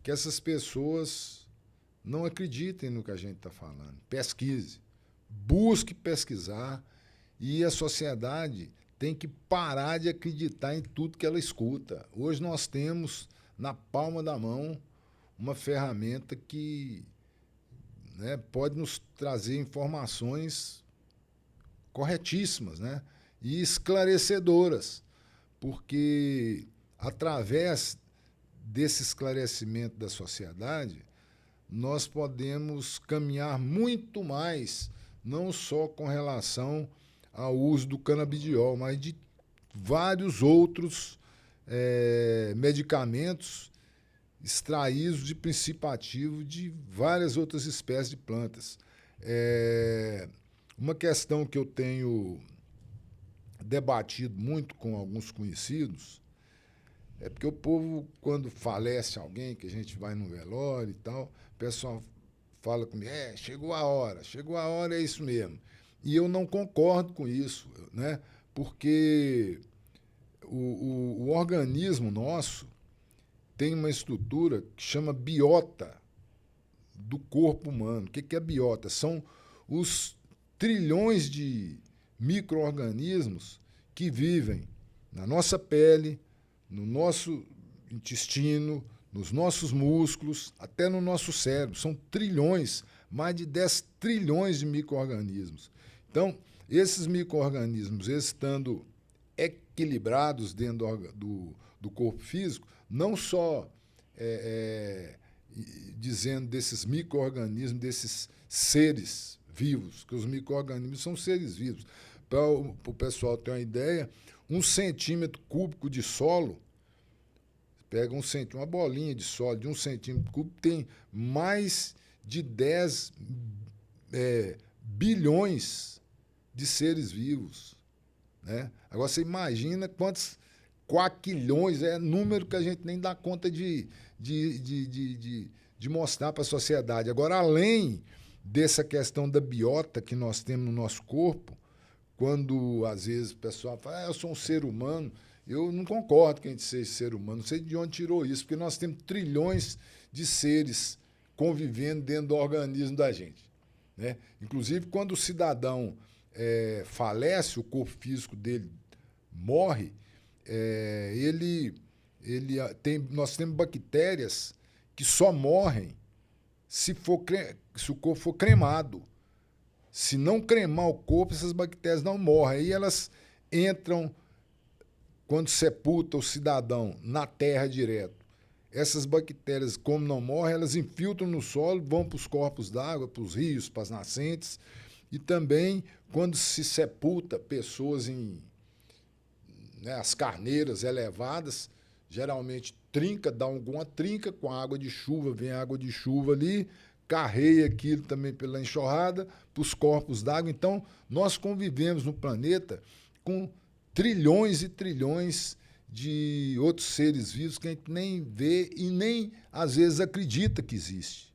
que essas pessoas não acreditem no que a gente está falando. Pesquise, busque pesquisar, e a sociedade tem que parar de acreditar em tudo que ela escuta. Hoje nós temos na palma da mão uma ferramenta que pode nos trazer informações corretíssimas, e esclarecedoras, porque através desse esclarecimento da sociedade nós podemos caminhar muito mais, não só com relação ao uso do canabidiol, mas de vários outros medicamentos extraídos de princípio ativo de várias outras espécies de plantas. Uma questão que eu tenho debatido muito com alguns conhecidos é porque o povo, quando falece alguém, que a gente vai no velório e tal, o pessoal fala comigo, chegou a hora, é isso mesmo. E eu não concordo com isso, porque o organismo nosso tem uma estrutura que chama biota do corpo humano. O que é biota? São os trilhões de micro-organismos que vivem na nossa pele, no nosso intestino, nos nossos músculos, até no nosso cérebro. São trilhões, mais de 10 trilhões de micro-organismos. Então, esses micro-organismos, estando equilibrados dentro do corpo físico, não só dizendo desses micro-organismos, desses seres vivos, que os micro-organismos são seres vivos. Para o pessoal ter uma ideia, 1 centímetro cúbico de solo, pega uma bolinha de solo de 1 centímetro cúbico, tem mais de 10 bilhões de seres vivos. Agora, você imagina quantos quaquilhões, número que a gente nem dá conta de mostrar para a sociedade. Agora, além dessa questão da biota que nós temos no nosso corpo, quando, às vezes, o pessoal fala, eu sou um ser humano, eu não concordo que a gente seja ser humano, não sei de onde tirou isso, porque nós temos trilhões de seres convivendo dentro do organismo da gente. Inclusive, quando o cidadão falece, o corpo físico dele morre, nós temos bactérias que só morrem se o corpo for cremado. Se não cremar o corpo, essas bactérias não morrem. Aí elas entram, quando sepulta o cidadão, na terra direto. Essas bactérias, como não morrem, elas infiltram no solo, vão para os corpos d'água, para os rios, para as nascentes. E também, quando se sepulta pessoas as carneiras elevadas, geralmente dá alguma trinca com a água de chuva, vem a água de chuva ali, carreia aquilo também pela enxurrada, para os corpos d'água. Então, nós convivemos no planeta com trilhões e trilhões de outros seres vivos que a gente nem vê e nem, às vezes, acredita que existe.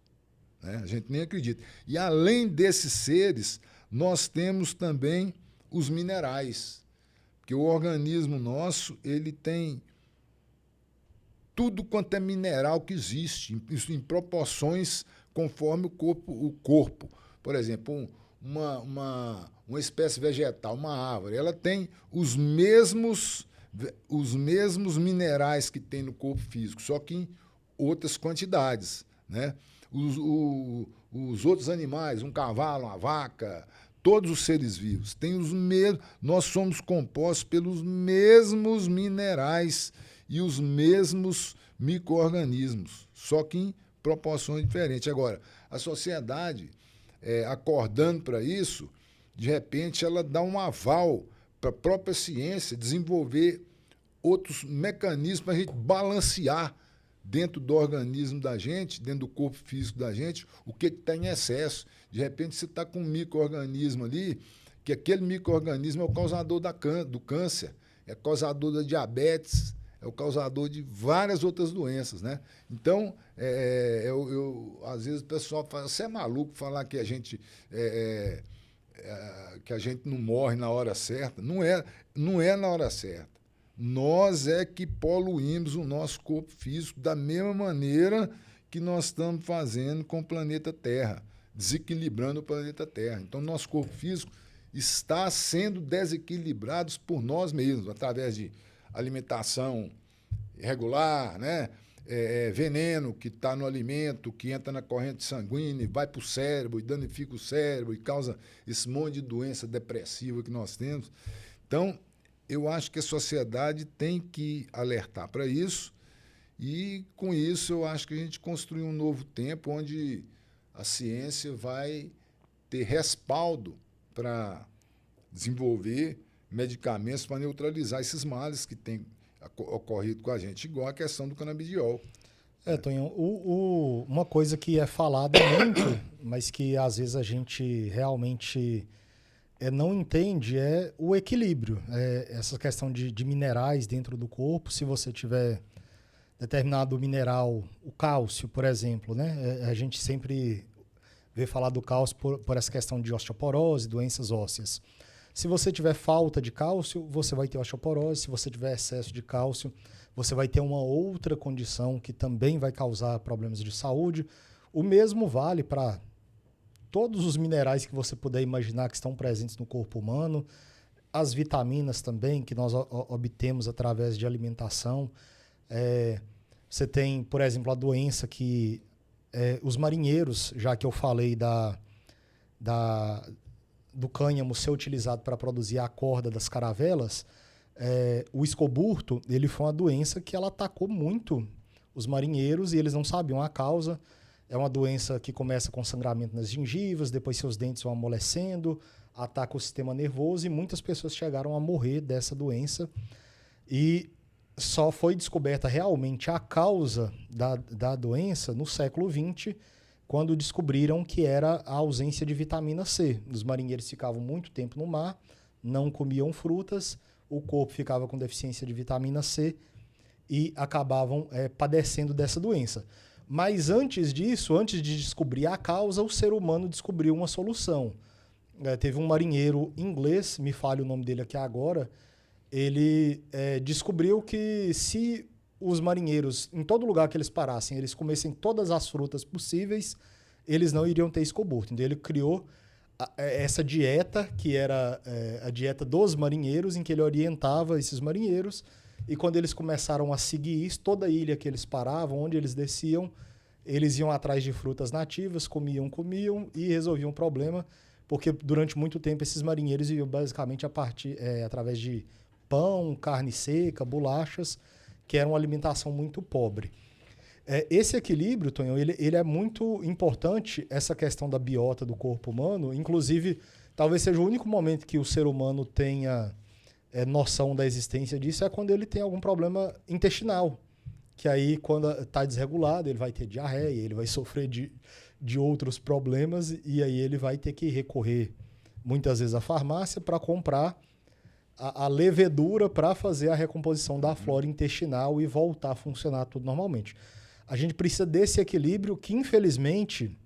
Né? A gente nem acredita. E, além desses seres, nós temos também os minerais. Porque o organismo nosso, ele tem tudo quanto é mineral que existe, isso em proporções conforme o corpo. Por exemplo, uma espécie vegetal, uma árvore, ela tem os mesmos minerais que tem no corpo físico, só que em outras quantidades. Né? Os outros animais, um cavalo, uma vaca, todos os seres vivos têm os mesmos. Nós somos compostos pelos mesmos minerais e os mesmos micro-organismos, só que em proporções diferentes. Agora, a sociedade, acordando para isso, de repente ela dá um aval para a própria ciência desenvolver outros mecanismos para a gente balancear dentro do organismo da gente, dentro do corpo físico da gente, o que está em excesso. De repente você está com um micro-organismo ali, que aquele micro-organismo é o causador do câncer, é o causador da diabetes, é o causador de várias outras doenças. Né? Então, às vezes o pessoal fala, você é maluco falar que a gente não morre na hora certa. Não é na hora certa. Nós é que poluímos o nosso corpo físico da mesma maneira que nós estamos fazendo com o planeta Terra, desequilibrando o planeta Terra. Então, nosso corpo físico está sendo desequilibrado por nós mesmos, através de alimentação irregular, né? Veneno que está no alimento, que entra na corrente sanguínea, vai para o cérebro e danifica o cérebro e causa esse monte de doença depressiva que nós temos. Então, eu acho que a sociedade tem que alertar para isso e, com isso, eu acho que a gente construiu um novo tempo onde a ciência vai ter respaldo para desenvolver medicamentos para neutralizar esses males que têm ocorrido com a gente, igual a questão do canabidiol. Tonho, uma coisa que é falada muito, mas que às vezes a gente realmente não entende é o equilíbrio. Essa questão de minerais dentro do corpo, se você tiver determinado mineral, o cálcio, por exemplo, né? A gente sempre vê falar do cálcio por essa questão de osteoporose, doenças ósseas. Se você tiver falta de cálcio, você vai ter osteoporose. Se você tiver excesso de cálcio, você vai ter uma outra condição que também vai causar problemas de saúde. O mesmo vale para todos os minerais que você puder imaginar que estão presentes no corpo humano, as vitaminas também, que nós obtemos através de alimentação. Você tem, por exemplo, a doença que os marinheiros, já que eu falei do cânhamo ser utilizado para produzir a corda das caravelas, o escoburto, ele foi uma doença que ela atacou muito os marinheiros e eles não sabiam a causa. É uma doença que começa com sangramento nas gengivas, depois seus dentes vão amolecendo, ataca o sistema nervoso e muitas pessoas chegaram a morrer dessa doença. E só foi descoberta realmente a causa da doença no século XX, quando descobriram que era a ausência de vitamina C. Os marinheiros ficavam muito tempo no mar, não comiam frutas, o corpo ficava com deficiência de vitamina C e acabavam padecendo dessa doença. Mas antes disso, antes de descobrir a causa, o ser humano descobriu uma solução. Teve um marinheiro inglês, me falha o nome dele aqui agora, ele descobriu que se os marinheiros, em todo lugar que eles parassem, eles comessem todas as frutas possíveis, eles não iriam ter escoburto. Então ele criou essa dieta, que era a dieta dos marinheiros, em que ele orientava esses marinheiros, e quando eles começaram a seguir isso, toda ilha que eles paravam, onde eles desciam, eles iam atrás de frutas nativas, comiam e resolviam o problema, porque durante muito tempo esses marinheiros viviam basicamente através de pão, carne seca, bolachas, que era uma alimentação muito pobre. Esse equilíbrio, Tonhão, ele é muito importante, essa questão da biota do corpo humano. Inclusive, talvez seja o único momento que o ser humano tenha noção da existência disso é quando ele tem algum problema intestinal. Que aí, quando está desregulado, ele vai ter diarreia, ele vai sofrer de outros problemas e aí ele vai ter que recorrer, muitas vezes, à farmácia para comprar a levedura para fazer a recomposição da flora intestinal e voltar a funcionar tudo normalmente. A gente precisa desse equilíbrio que, infelizmente,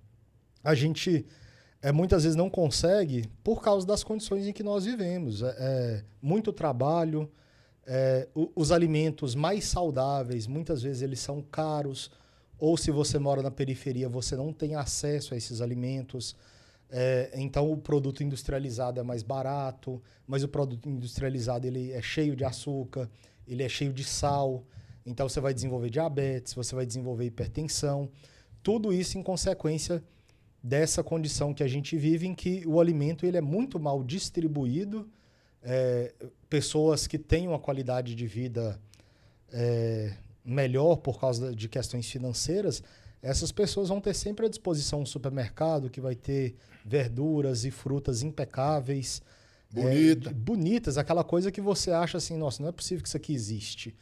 a gente muitas vezes não consegue por causa das condições em que nós vivemos. Muito trabalho, os alimentos mais saudáveis, muitas vezes eles são caros, ou se você mora na periferia, você não tem acesso a esses alimentos. Então o produto industrializado é mais barato, mas o produto industrializado ele é cheio de açúcar, ele é cheio de sal, então você vai desenvolver diabetes, você vai desenvolver hipertensão, tudo isso em consequência dessa condição que a gente vive, em que o alimento ele é muito mal distribuído, pessoas que têm uma qualidade de vida melhor por causa de questões financeiras, essas pessoas vão ter sempre à disposição um supermercado que vai ter verduras e frutas impecáveis, bonitas, aquela coisa que você acha assim, nossa, não é possível que isso aqui existe.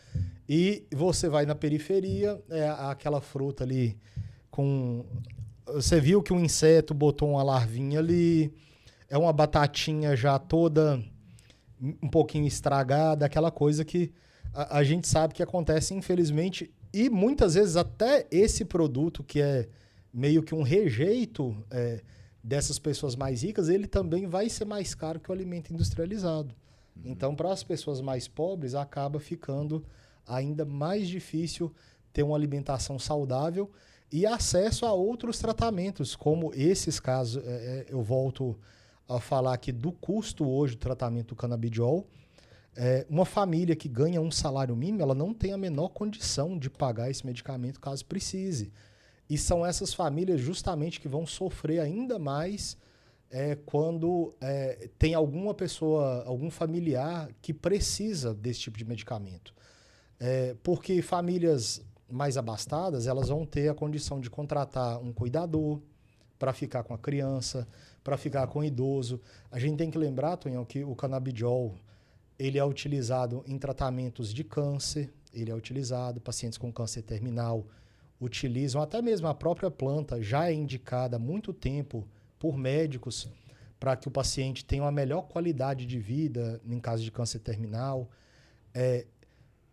E você vai na periferia, aquela fruta ali com... Você viu que um inseto botou uma larvinha ali, é uma batatinha já toda um pouquinho estragada, aquela coisa que a gente sabe que acontece, infelizmente, e muitas vezes até esse produto, que é meio que um rejeito dessas pessoas mais ricas, ele também vai ser mais caro que o alimento industrializado. Então, para as pessoas mais pobres, acaba ficando ainda mais difícil ter uma alimentação saudável e acesso a outros tratamentos, como esses casos. Eu volto a falar aqui do custo hoje do tratamento do canabidiol. Uma família que ganha um salário mínimo, ela não tem a menor condição de pagar esse medicamento caso precise. E são essas famílias justamente que vão sofrer ainda mais quando tem alguma pessoa, algum familiar que precisa desse tipo de medicamento. Porque famílias mais abastadas, elas vão ter a condição de contratar um cuidador para ficar com a criança, para ficar com o idoso. A gente tem que lembrar, Tonhão, que o canabidiol ele é utilizado em tratamentos de câncer, ele é utilizado, pacientes com câncer terminal utilizam, até mesmo a própria planta já é indicada há muito tempo por médicos para que o paciente tenha uma melhor qualidade de vida em caso de câncer terminal.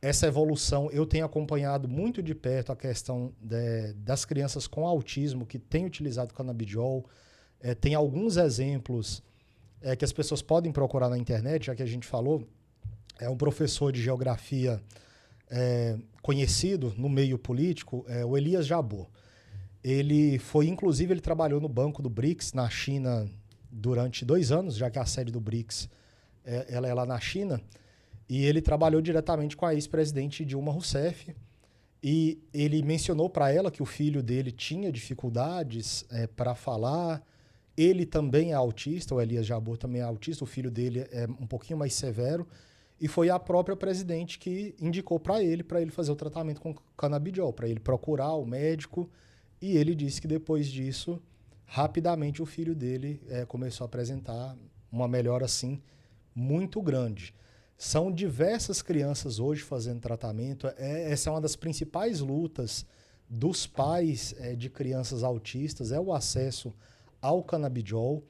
Essa evolução, eu tenho acompanhado muito de perto a questão das crianças com autismo que têm utilizado canabidiol. Tem alguns exemplos que as pessoas podem procurar na internet, já que a gente falou. É um professor de geografia conhecido no meio político, o Elias Jabbour. Inclusive, ele trabalhou no banco do BRICS, na China, durante 2 anos, já que a sede do BRICS ela é lá na China. E ele trabalhou diretamente com a ex-presidente Dilma Rousseff. E ele mencionou para ela que o filho dele tinha dificuldades para falar. Ele também é autista, o Elias Jabbour também é autista, o filho dele é um pouquinho mais severo. E foi a própria presidente que indicou para ele fazer o tratamento com canabidiol, para ele procurar o médico. E ele disse que depois disso, rapidamente o filho dele começou a apresentar uma melhora assim muito grande. São diversas crianças hoje fazendo tratamento. Essa é uma das principais lutas dos pais de crianças autistas, é o acesso ao canabidiol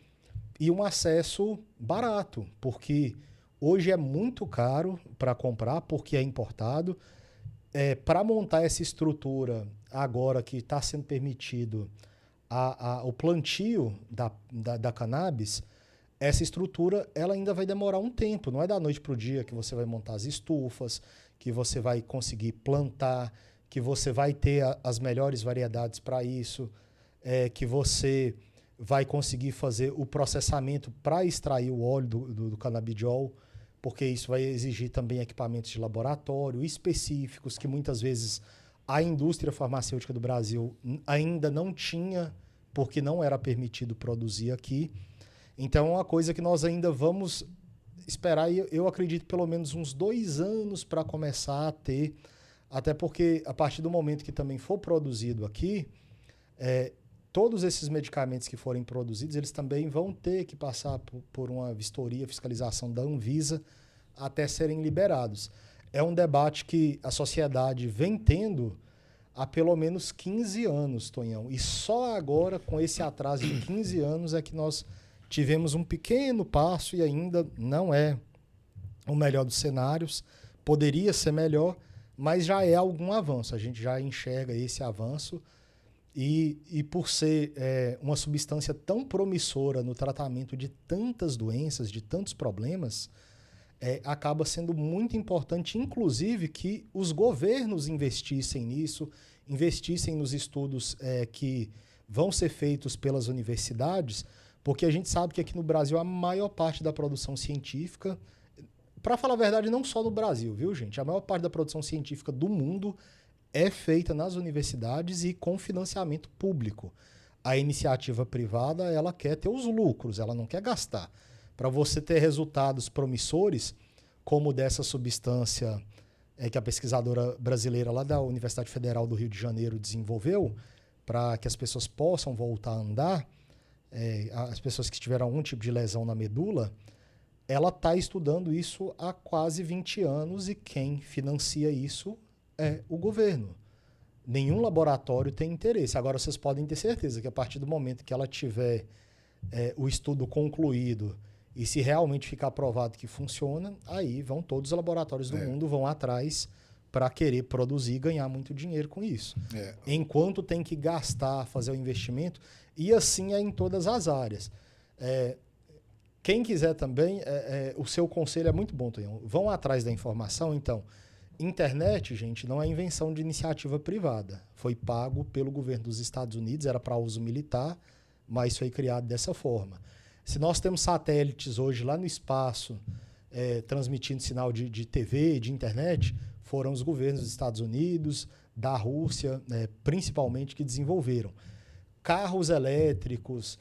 e um acesso barato, porque hoje é muito caro para comprar, porque é importado. Para montar essa estrutura, agora que está sendo permitido o plantio da cannabis, essa estrutura ela ainda vai demorar um tempo. Não é da noite para o dia que você vai montar as estufas, que você vai conseguir plantar, que você vai ter as melhores variedades para isso, que você vai conseguir fazer o processamento para extrair o óleo do canabidiol, porque isso vai exigir também equipamentos de laboratório específicos que muitas vezes a indústria farmacêutica do Brasil ainda não tinha, porque não era permitido produzir aqui. Então é uma coisa que nós ainda vamos esperar, e eu acredito pelo menos uns 2 anos para começar a ter, até porque a partir do momento que também for produzido aqui, todos esses medicamentos que forem produzidos, eles também vão ter que passar por uma vistoria, fiscalização da Anvisa até serem liberados. É um debate que a sociedade vem tendo há pelo menos 15 anos, Tonhão, e só agora, com esse atraso de 15 anos, é que nós tivemos um pequeno passo e ainda não é o melhor dos cenários, poderia ser melhor, mas já é algum avanço, a gente já enxerga esse avanço e por ser uma substância tão promissora no tratamento de tantas doenças, de tantos problemas, acaba sendo muito importante, inclusive, que os governos investissem nisso, investissem nos estudos que vão ser feitos pelas universidades, porque a gente sabe que aqui no Brasil a maior parte da produção científica, para falar a verdade, não só no Brasil, viu, gente? A maior parte da produção científica do mundo é feita nas universidades e com financiamento público. A iniciativa privada, ela quer ter os lucros, ela não quer gastar. Para você ter resultados promissores, como dessa substância que a pesquisadora brasileira lá da Universidade Federal do Rio de Janeiro desenvolveu, para que as pessoas possam voltar a andar, as pessoas que tiveram algum tipo de lesão na medula, ela está estudando isso há quase 20 anos e quem financia isso é o governo. Nenhum laboratório tem interesse. Agora, vocês podem ter certeza que a partir do momento que ela tiver o estudo concluído e se realmente ficar provado que funciona, aí vão todos os laboratórios do mundo vão atrás para querer produzir e ganhar muito dinheiro com isso. Enquanto tem que gastar, fazer o investimento, e assim é em todas as áreas. Quem quiser também, o seu conselho é muito bom, Tonhão. Vão atrás da informação, então. Internet, gente, não é invenção de iniciativa privada. Foi pago pelo governo dos Estados Unidos, era para uso militar, mas foi criado dessa forma. Se nós temos satélites hoje lá no espaço, transmitindo sinal de TV, de internet, foram os governos dos Estados Unidos, da Rússia, principalmente, que desenvolveram. Carros elétricos,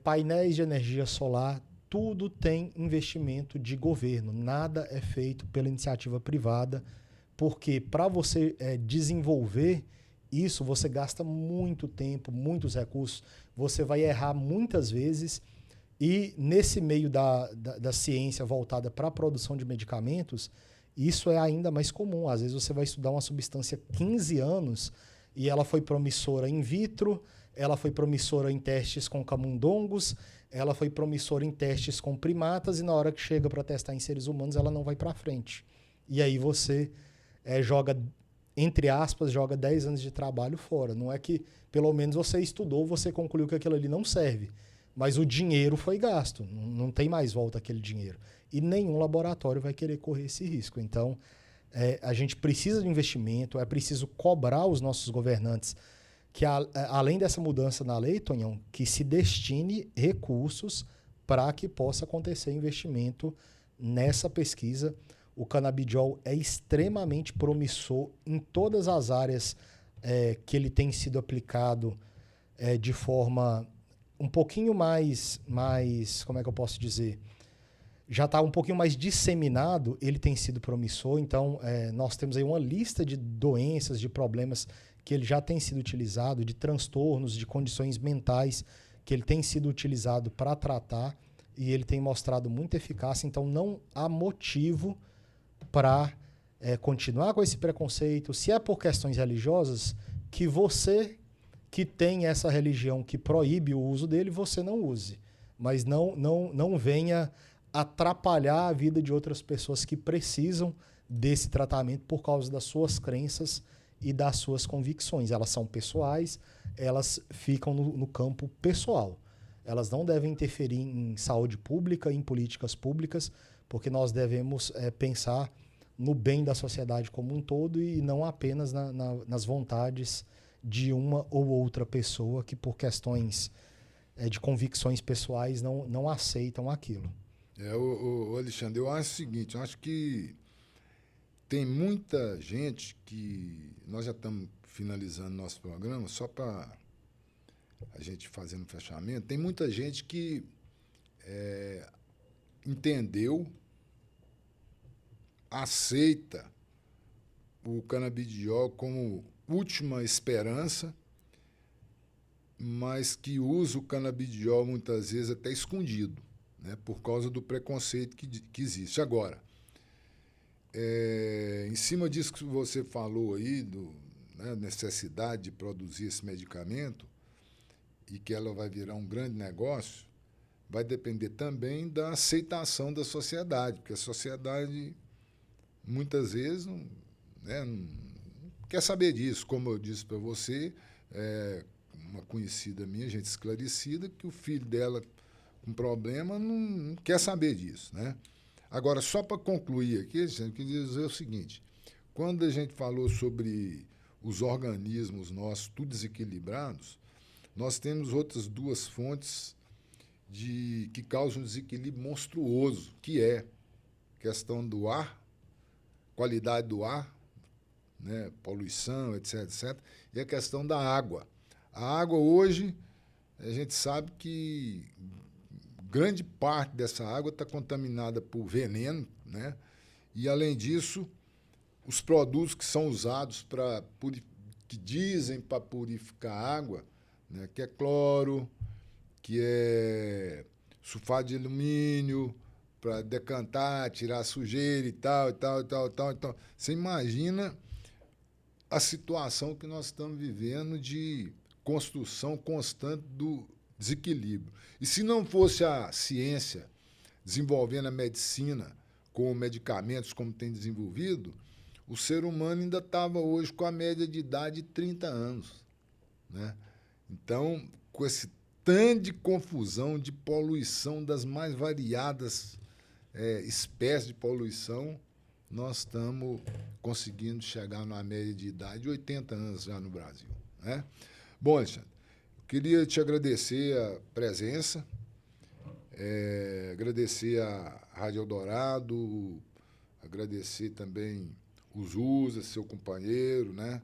painéis de energia solar, tudo tem investimento de governo. Nada é feito pela iniciativa privada, porque para você desenvolver isso, você gasta muito tempo, muitos recursos, você vai errar muitas vezes. E nesse meio da ciência voltada para a produção de medicamentos, isso é ainda mais comum. Às vezes você vai estudar uma substância 15 anos e ela foi promissora in vitro, ela foi promissora em testes com camundongos, ela foi promissora em testes com primatas e na hora que chega para testar em seres humanos ela não vai para frente. E aí você joga, entre aspas, joga 10 anos de trabalho fora. Não é que pelo menos você estudou, você concluiu que aquilo ali não serve. Mas o dinheiro foi gasto, não tem mais volta aquele dinheiro. E nenhum laboratório vai querer correr esse risco. Então, a gente precisa de investimento, é preciso cobrar os nossos governantes que, além dessa mudança na lei, Tonhão, que se destine recursos para que possa acontecer investimento nessa pesquisa. O canabidiol é extremamente promissor em todas as áreas que ele tem sido aplicado de forma um pouquinho mais, como é que eu posso dizer? Já está um pouquinho mais disseminado, ele tem sido promissor. Então, nós temos aí uma lista de doenças, de problemas que ele já tem sido utilizado, de transtornos, de condições mentais que ele tem sido utilizado para tratar e ele tem mostrado muita eficácia. Então, não há motivo para continuar com esse preconceito. Se é por questões religiosas, que você que tem essa religião que proíbe o uso dele, você não use. Mas não venha atrapalhar a vida de outras pessoas que precisam desse tratamento por causa das suas crenças e das suas convicções. Elas são pessoais, elas ficam no campo pessoal. Elas não devem interferir em saúde pública, em políticas públicas, porque nós devemos pensar no bem da sociedade como um todo e não apenas nas vontades de uma ou outra pessoa que por questões de convicções pessoais não aceitam aquilo. Alexandre, eu acho o seguinte, eu acho que tem muita gente que... Nós já estamos finalizando nosso programa, só para a gente fazer um fechamento. Tem muita gente que entendeu, aceita o canabidiol como última esperança, mas que usa o canabidiol muitas vezes até escondido, né, por causa do preconceito que existe. Agora, em cima disso que você falou aí, da necessidade de produzir esse medicamento e que ela vai virar um grande negócio, vai depender também da aceitação da sociedade, porque a sociedade, muitas vezes, não quer saber disso. Como eu disse para você, uma conhecida minha, gente esclarecida, que o filho dela com problema não quer saber disso, né? Agora, só para concluir aqui, eu queria dizer o seguinte: quando a gente falou sobre os organismos nossos tudo desequilibrados, nós temos outras duas fontes que causam um desequilíbrio monstruoso, que é a questão do ar, qualidade do ar, né, poluição, etc., etc., e a questão da água. A água hoje, a gente sabe que grande parte dessa água está contaminada por veneno, né? E, além disso, os produtos que são usados que dizem para purificar a água, né, que é cloro, que é sulfato de alumínio, para decantar, tirar a sujeira e tal, e tal, e tal, e tal. Então, você imagina a situação que nós estamos vivendo de construção constante do desequilíbrio. E se não fosse a ciência desenvolvendo a medicina com medicamentos como tem desenvolvido, o ser humano ainda estava hoje com a média de idade de 30 anos, né? Então, com esse tanto de confusão, de poluição das mais variadas espécies de poluição, nós estamos conseguindo chegar numa média de idade de 80 anos já no Brasil, né? Bom, Alexandre, queria te agradecer a presença, agradecer a Rádio Eldorado, agradecer também o Zusa, seu companheiro, né,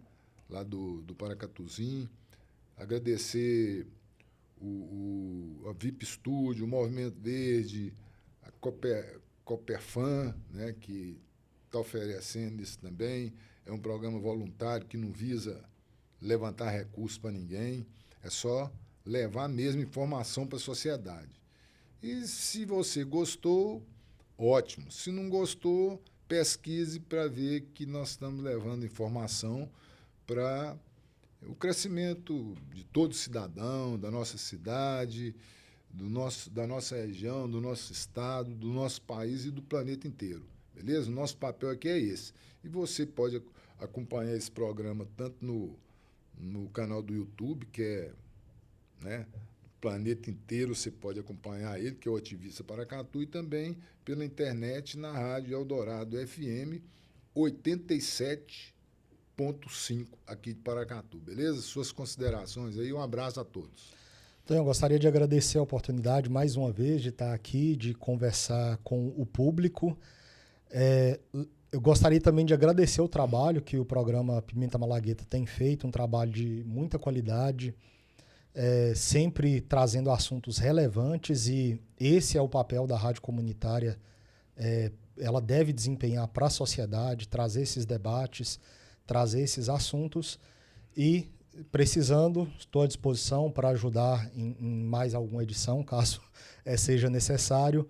lá do Paracatuzinho, agradecer a VIP Studio, o Movimento Verde, a Coperfan, né, que está oferecendo isso também. É um programa voluntário que não visa levantar recursos para ninguém, é só levar mesmo informação para a sociedade. E se você gostou, ótimo. Se não gostou, pesquise para ver que nós estamos levando informação para o crescimento de todo cidadão, da nossa cidade, da nossa região, do nosso estado, do nosso país e do planeta inteiro. Beleza? O nosso papel aqui é esse. E você pode acompanhar esse programa tanto no canal do YouTube, que é, né, planeta inteiro, você pode acompanhar ele, que é o Ativista Paracatu, e também pela internet na Rádio Eldorado FM 87.5 aqui de Paracatu, beleza? Suas considerações aí, um abraço a todos. Então, eu gostaria de agradecer a oportunidade mais uma vez de estar aqui, de conversar com o público. Eu gostaria também de agradecer o trabalho que o programa Pimenta Malagueta tem feito, um trabalho de muita qualidade, sempre trazendo assuntos relevantes, e esse é o papel da rádio comunitária. Ela deve desempenhar para a sociedade, trazer esses debates, trazer esses assuntos, e precisando, estou à disposição para ajudar em mais alguma edição, caso seja necessário.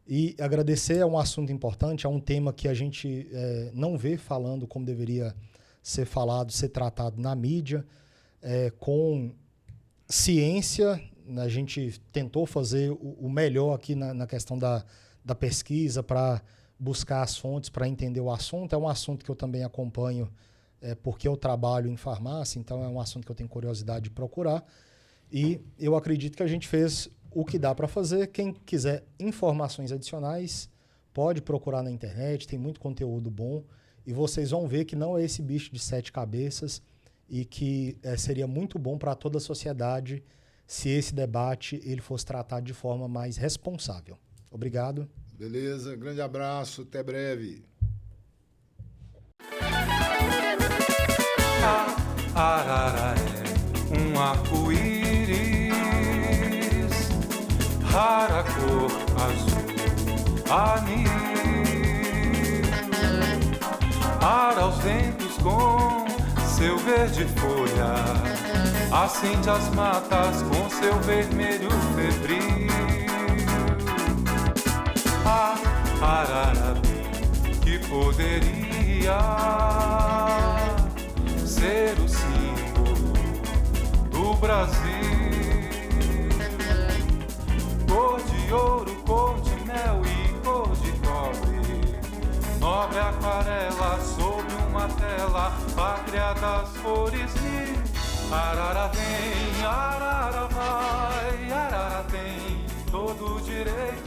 E agradecer, é um assunto importante, é um tema que a gente não vê falando como deveria ser falado, ser tratado na mídia, com ciência. A gente tentou fazer o melhor aqui na questão da pesquisa, para buscar as fontes, para entender o assunto. É um assunto que eu também acompanho, porque eu trabalho em farmácia, então é um assunto que eu tenho curiosidade de procurar. E eu acredito que a gente fez o que dá para fazer. Quem quiser informações adicionais, pode procurar na internet, tem muito conteúdo bom, e vocês vão ver que não é esse bicho de 7 cabeças, e que seria muito bom para toda a sociedade se esse debate ele fosse tratado de forma mais responsável. Obrigado. Beleza, grande abraço, até breve. Arara é um arco-íris, rara cor azul, anil. Ara aos ventos com seu verde folha, acende as matas com seu vermelho febril. A arara que poderia ser o símbolo do Brasil, cor de aquarela sob uma tela, pátria das cores mil. Arara vem, arara vai, arara tem todo o direito